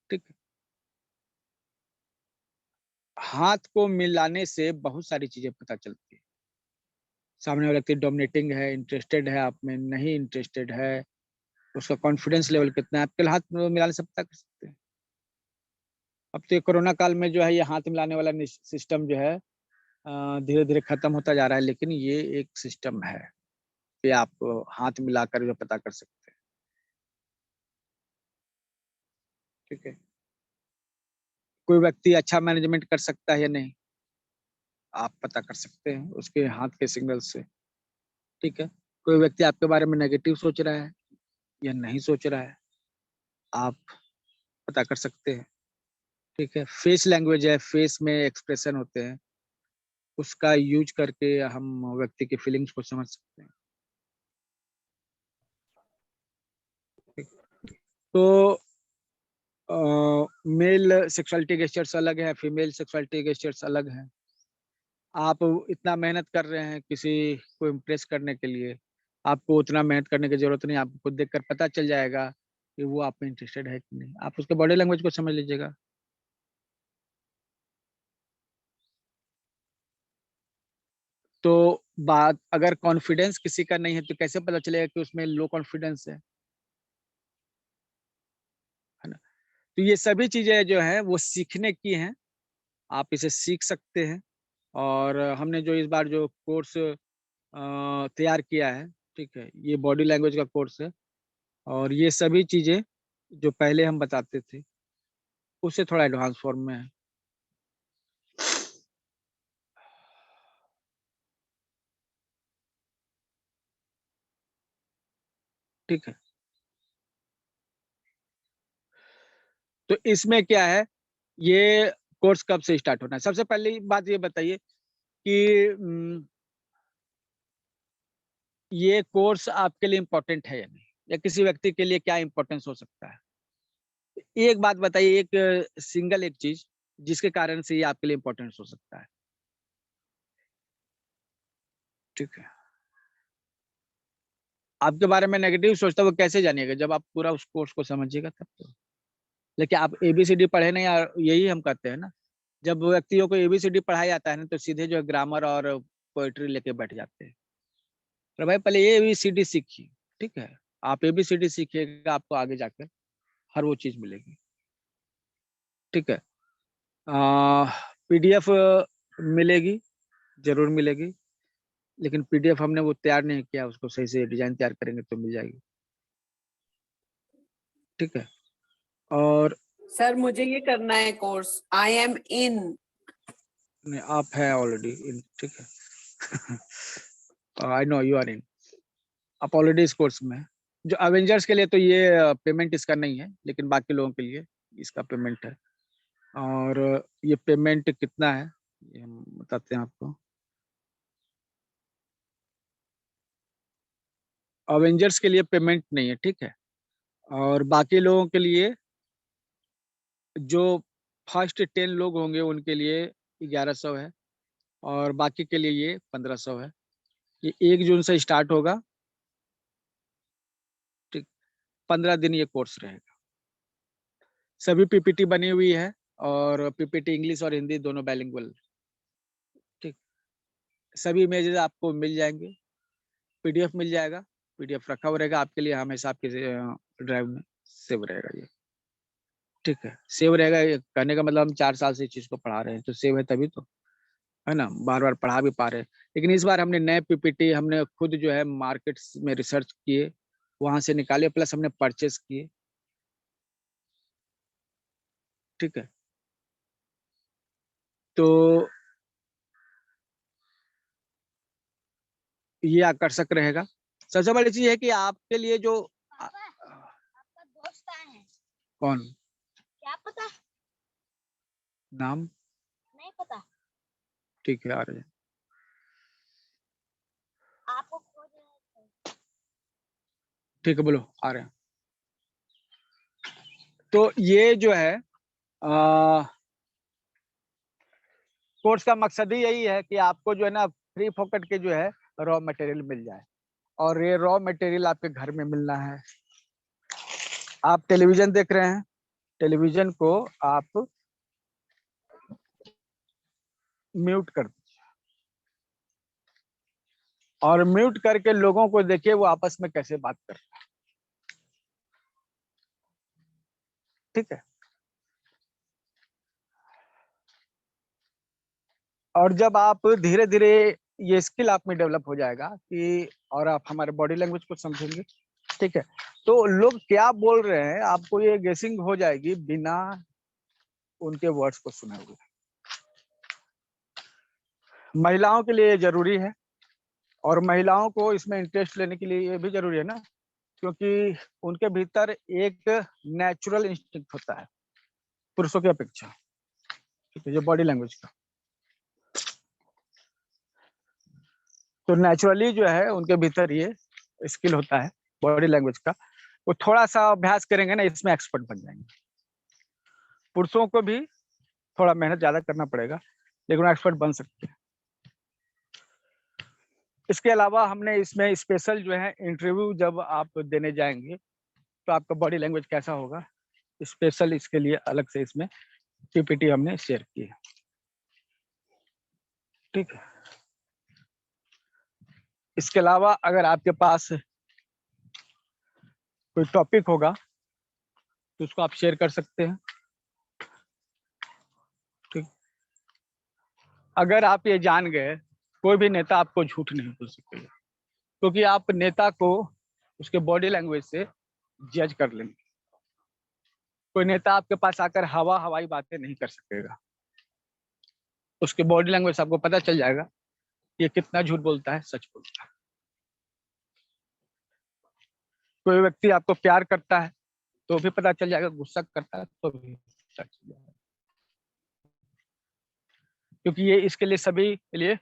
ठीक है, हाथ को मिलाने से बहुत सारी चीजें पता चलती है। सामने वाला व्यक्ति डोमिनेटिंग है, इंटरेस्टेड है आप में, नहीं इंटरेस्टेड है, उसका कॉन्फिडेंस लेवल कितना है, आपके हाथ में मिलाने से पता कर सकते हैं। अब तो कोरोना काल में जो है ये हाथ मिलाने वाला सिस्टम जो है धीरे धीरे खत्म होता जा रहा है, लेकिन ये एक सिस्टम है कि आप हाथ मिलाकर जो पता कर सकते हैं। ठीक है, कोई व्यक्ति अच्छा मैनेजमेंट कर सकता है या नहीं आप पता कर सकते हैं उसके हाथ के सिग्नल से। ठीक है, कोई व्यक्ति आपके बारे में नेगेटिव सोच रहा है या नहीं सोच रहा है आप पता कर सकते हैं। ठीक है, फेस लैंग्वेज है, फेस में एक्सप्रेशन होते हैं, उसका यूज करके हम व्यक्ति की फीलिंग्स को समझ सकते हैं। तो मेल सेक्सुअलिटी गेस्चर्स अलग है, फीमेल सेक्सुअलिटी गेस्चर्स अलग है। आप इतना मेहनत कर रहे हैं किसी को इम्प्रेस करने के लिए, आपको उतना मेहनत करने की जरूरत नहीं। आपको खुद देखकर पता चल जाएगा कि वो आप में इंटरेस्टेड है कि नहीं। आप उसके बॉडी लैंग्वेज को समझ लीजिएगा। तो बात अगर कॉन्फिडेंस किसी का नहीं है तो कैसे पता चलेगा कि उसमें लो कॉन्फिडेंस है ना। तो ये सभी चीजें जो है वो सीखने की हैं, आप इसे सीख सकते हैं। और हमने जो इस बार जो कोर्स तैयार किया है, ठीक है, ये बॉडी लैंग्वेज का कोर्स है। और ये सभी चीजें जो पहले हम बताते थे उससे थोड़ा एडवांस फॉर्म में है। ठीक है, तो इसमें क्या है, ये कोर्स कब से स्टार्ट होना है। सबसे पहली बात ये बताइए कि ये कोर्स आपके लिए इम्पोर्टेंट है या नहीं, या किसी व्यक्ति के लिए क्या इम्पोर्टेंस हो सकता है। एक बात बताइए, एक सिंगल एक चीज जिसके कारण से ये आपके लिए इम्पोर्टेंस हो सकता है। ठीक है, आपके बारे में नेगेटिव सोचता है वो कैसे जानिएगा, जब आप पूरा उस कोर्स को समझिएगा तब तो। लेकिन आप एबीसीडी पढ़े नहीं, यार यही हम कहते हैं ना, जब व्यक्तियों को एबीसीडी पढ़ाया जाता है ना तो सीधे जो है ग्रामर और पोएट्री लेके बैठ जाते हैं। तो भाई पहले एबीसीडी सीखिए। ठीक है, आप एबीसीडी सीखिएगा, आपको आगे जाकर हर वो चीज मिलेगी। ठीक है। PDF मिलेगी, जरूर मिलेगी, लेकिन PDF हमने वो तैयार नहीं किया, उसको सही से डिजाइन तैयार करेंगे तो मिल जाएगी। ठीक है। और सर मुझे ये करना है कोर्स, आई एम इन। नहीं, आप है ऑलरेडी इन। ठीक है। I know you are in, आप ऑलरेडी इस कोर्स में हैं। जो अवेंजर्स के लिए तो ये पेमेंट इसका नहीं है, लेकिन बाकी लोगों के लिए इसका पेमेंट है। और ये पेमेंट कितना है ये हम बताते हैं आपको। अवेंजर्स के लिए पेमेंट नहीं है, ठीक है। और बाकी लोगों के लिए, जो फर्स्ट 10 लोग होंगे उनके लिए 1100 है, और बाकी के लिए ये 1500 है। ये 1 जून से स्टार्ट होगा। ठीक, 15 दिन ये कोर्स रहेगा। सभी PPT बनी हुई है, और PPT इंग्लिश और हिंदी दोनों बाइलिंगुअल। ठीक, सभी इमेजेस आपको मिल जाएंगे, PDF मिल जाएगा। PDF रखा हुआ रहेगा आपके लिए, हमेशा आपके ड्राइव में सेव रहेगा ये। ठीक है, सेव रहेगा। ये कहने का मतलब हम 4 साल से इस चीज को पढ़ा रहे हैं, तो सेव है तभी तो, है ना, बार बार पढ़ा भी पा रहे हैं। लेकिन इस बार हमने नए PPT हमने खुद जो है मार्केट में रिसर्च किए, वहां से निकाले, प्लस हमने परचेस किए। ठीक है, तो ये आकर्षक रहेगा। सबसे बड़ी चीज है कि आपके लिए जो आपका दोस्त आए हैं, कौन, क्या पता? नाम नहीं पता। ठीक है, आ रहे हैं। आपको खोज रहे थे। ठीक है, बोलो, आ रहे हैं। तो ये जो है कोर्स का मकसद ही यही है कि आपको जो है ना फ्री फोकट के जो है रॉ मटेरियल मिल जाए, और ये रॉ मटेरियल आपके घर में मिलना है। आप टेलीविजन देख रहे हैं, टेलीविजन को आप म्यूट कर दीजिए, और म्यूट करके लोगों को देखिए वो आपस में कैसे बात कर रहे हैं। ठीक है, और जब आप धीरे धीरे ये स्किल आप में डेवलप हो जाएगा कि, और आप हमारे बॉडी लैंग्वेज को समझेंगे, ठीक है, तो लोग क्या बोल रहे हैं आपको ये गेसिंग हो जाएगी बिना उनके वर्ड्स को सुने हुए। महिलाओं के लिए ये जरूरी है, और महिलाओं को इसमें इंटरेस्ट लेने के लिए ये भी जरूरी है ना, क्योंकि उनके भीतर एक नेचुरल इंस्टिंक्ट होता है पुरुषों की अपेक्षा। ठीक है, जो बॉडी लैंग्वेज का, तो नेचुरली जो है उनके भीतर ये स्किल होता है बॉडी लैंग्वेज का। वो थोड़ा सा अभ्यास करेंगे ना, इसमें एक्सपर्ट बन जाएंगे। पुरुषों को भी थोड़ा मेहनत ज्यादा करना पड़ेगा, लेकिन एक्सपर्ट बन सकते हैं। इसके अलावा हमने इसमें स्पेशल जो है इंटरव्यू जब आप देने जाएंगे तो आपका बॉडी लैंग्वेज कैसा होगा, स्पेशल इसके लिए अलग से इसमें PPT हमने शेयर की है। ठीक है, इसके अलावा अगर आपके पास कोई टॉपिक होगा तो उसको आप शेयर कर सकते हैं। ठीक, अगर आप ये जान गए, कोई भी नेता आपको झूठ नहीं बोल सकेगा, क्योंकि आप नेता को उसके बॉडी लैंग्वेज से जज कर लेंगे। कोई नेता आपके पास आकर हवाई बातें नहीं कर सकेगा, उसके बॉडी लैंग्वेज से आपको पता चल जाएगा ये कितना झूठ बोलता है, सच बोलता है। कोई व्यक्ति आपको प्यार करता है तो भी पता चल जाएगा, गुस्सा करता है तो भी पता चल जाएगा, क्योंकि ये इसके लिए सभी के लिए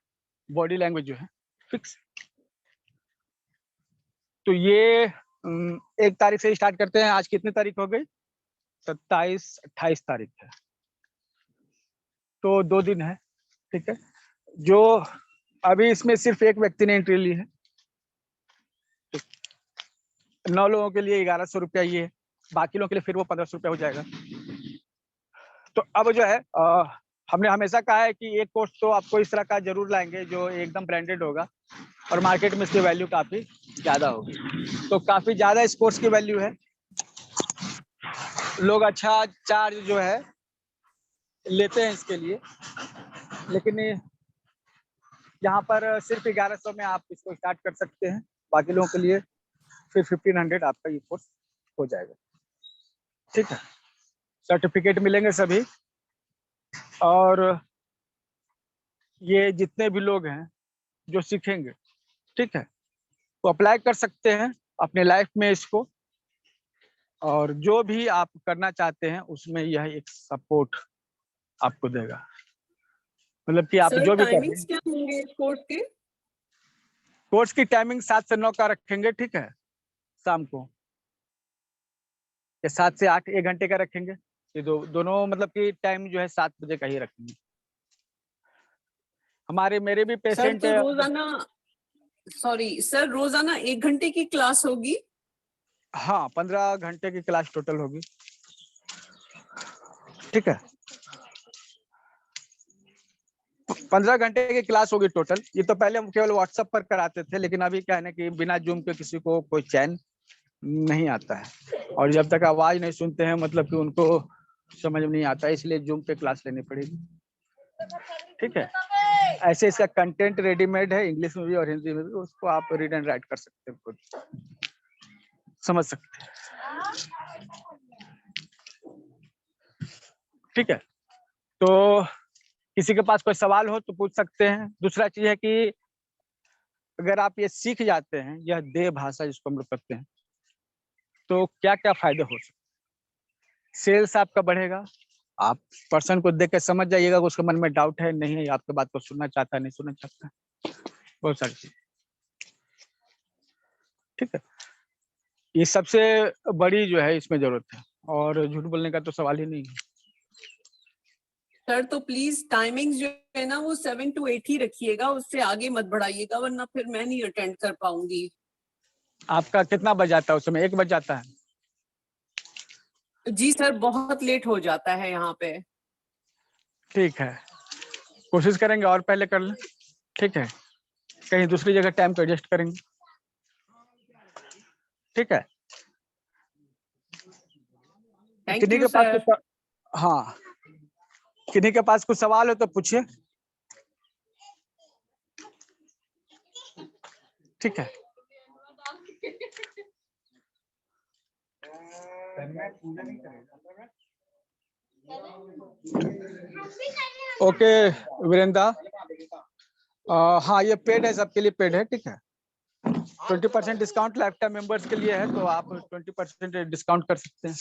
बॉडी लैंग्वेज जो है फिक्स। तो ये 1 तारीख से स्टार्ट करते हैं। आज कितनी तारीख हो गई? 27-28 तारीख है, तो 2 दिन है। ठीक है, जो अभी इसमें सिर्फ एक व्यक्ति ने एंट्री ली है, 9 लोगों के लिए 1100 रुपया ये है, बाकी लोगों के लिए फिर वो 1500 रुपया हो जाएगा। तो अब जो है हमने हमेशा कहा है कि एक कोर्स तो आपको इस तरह का जरूर लाएंगे जो एकदम ब्रांडेड होगा, और मार्केट में इसकी वैल्यू काफी ज्यादा होगी। तो काफी ज्यादा इस कोर्स की वैल्यू है, लोग अच्छा चार्ज जो है लेते हैं इसके लिए, लेकिन यहाँ पर सिर्फ 1100 में आप इसको स्टार्ट कर सकते हैं। बाकी लोगों के लिए फिर 1500 आपका ये कोर्स हो जाएगा। ठीक है, सर्टिफिकेट मिलेंगे सभी, और ये जितने भी लोग हैं जो सीखेंगे, ठीक है, तो अप्लाई कर सकते हैं अपने लाइफ में इसको, और जो भी आप करना चाहते हैं उसमें यह एक सपोर्ट आपको देगा। मतलब कि आप सर जो भी कर रहे टाइमिंग्स हैं, क्या होंगे इस कोर्स के? कोर्स की टाइमिंग 7 से 9 का रखेंगे, ठीक है, शाम को, या 7 से 8 1 घंटे का रखेंगे। ये दोनों मतलब कि टाइम जो है 7 बजे का ही रखेंगे। मेरे भी सर पेशेंट तो रोजाना, सॉरी सर, रोजाना 1 घंटे की क्लास होगी? हाँ, 15 घंटे की क्लास टोटल होगी। ठीक है, 15 घंटे की क्लास होगी टोटल। ये तो पहले हम केवल व्हाट्सएप पर कराते थे, लेकिन अभी क्या है ना कि बिना जूम के किसी को कोई चैन नहीं आता है, और जब तक आवाज नहीं सुनते हैं मतलब कि उनको समझ में नहीं आता है, इसलिए जूम पे क्लास लेनी पड़ेगी। ठीक है, ऐसे इसका कंटेंट रेडीमेड है, इंग्लिश में भी और हिंदी में भी, उसको आप रीड एंड राइट कर सकते हैं, खुद समझ सकते हैं। ठीक है, तो किसी के पास कोई सवाल हो तो पूछ सकते हैं। दूसरा चीज है कि अगर आप ये सीख जाते हैं, यह देह भाषा जिसको हम लोग करते हैं, तो क्या क्या फायदे हो सकते हैं। सेल्स आपका बढ़ेगा, आप पर्सन को देख के समझ जाइएगा कि उसके मन में डाउट है नहीं है, आपके बात को सुनना चाहता है नहीं सुनना चाहता है, बहुत सारी चीज। ठीक है, ये सबसे बड़ी जो है इसमें जरूरत है, और झूठ बोलने का तो सवाल ही नहीं है। सर तो प्लीज टाइमिंग्स जो है ना वो 7 to 8 ही रखिएगा, उससे आगे मत बढ़ाइएगा, वरना फिर मैं नहीं अटेंड कर पाऊंगी। आपका कितना बज जाता है उस समय? 1 बज जाता है? जी सर, बहुत लेट हो जाता है यहाँ पे। ठीक है, कोशिश करेंगे और पहले कर लें। ठीक है, कहीं दूसरी जगह टाइम को एडजस्ट करेंगे। ठीक है, थैंक किन्हीं यू के पास सर। कुछ, हाँ, किन्हीं के पास कुछ सवाल हो तो पूछिए। ठीक है, ओके वीरेंद्र, हाँ ये पेड है, सबके लिए पेड है। ठीक है, 20% डिस्काउंट लाइफ टाइम मेंबर्स के लिए है, तो आप 20% डिस्काउंट कर सकते हैं।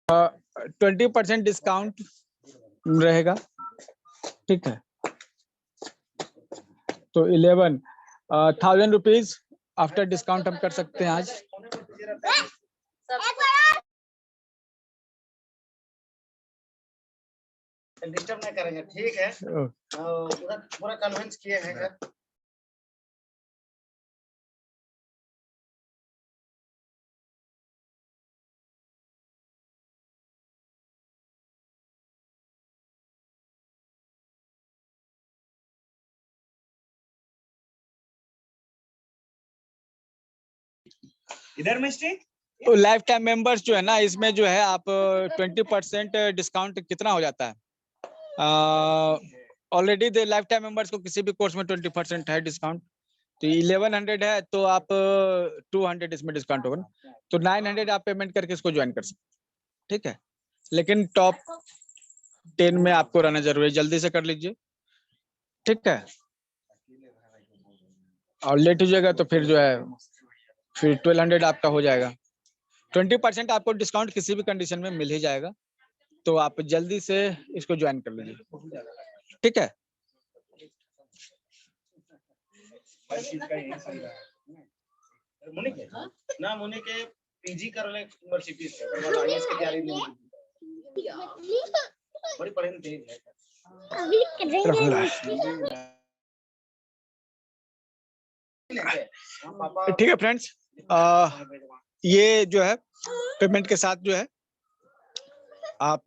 अ 20% डिस्काउंट रहेगा। ठीक है, तो 11,000 रुपीज आफ्टर डिस्काउंट हम कर सकते हैं आज। डिस्टर्ब नहीं करेंगे, ठीक है, पूरा कन्विंस किए हैं सर। इधर मिस्टी तो लाइफ टाइम मेंबर्स जो है ना, इसमें जो है आप 20% डिस्काउंट कितना हो जाता है? ऑलरेडी लाइफ टाइम मेंबर्स को किसी भी कोर्स में 20% है डिस्काउंट, तो 1100 है, तो आप 200 इसमें डिस्काउंट होगा, तो 900 आप पेमेंट करके इसको ज्वाइन कर सकते हैं। ठीक है, लेकिन टॉप 10 में आपको रहना जरूरी है, जल्दी से कर लीजिए। ठीक है, और लेट हो जाएगा तो फिर जो है फिर 1200 आपका हो जाएगा। 20% आपको डिस्काउंट किसी भी कंडीशन में मिल ही जाएगा, तो आप जल्दी से इसको ज्वाइन कर लीजिए। ठीक है, मुनि के पीजी कर ले यूनिवर्सिटी से, आईएएस की तैयारी नहीं बड़ी पढ़े तेज है। लेंगे हम पापा। ठीक है फ्रेंड्स, ये जो है पेमेंट के साथ जो है आप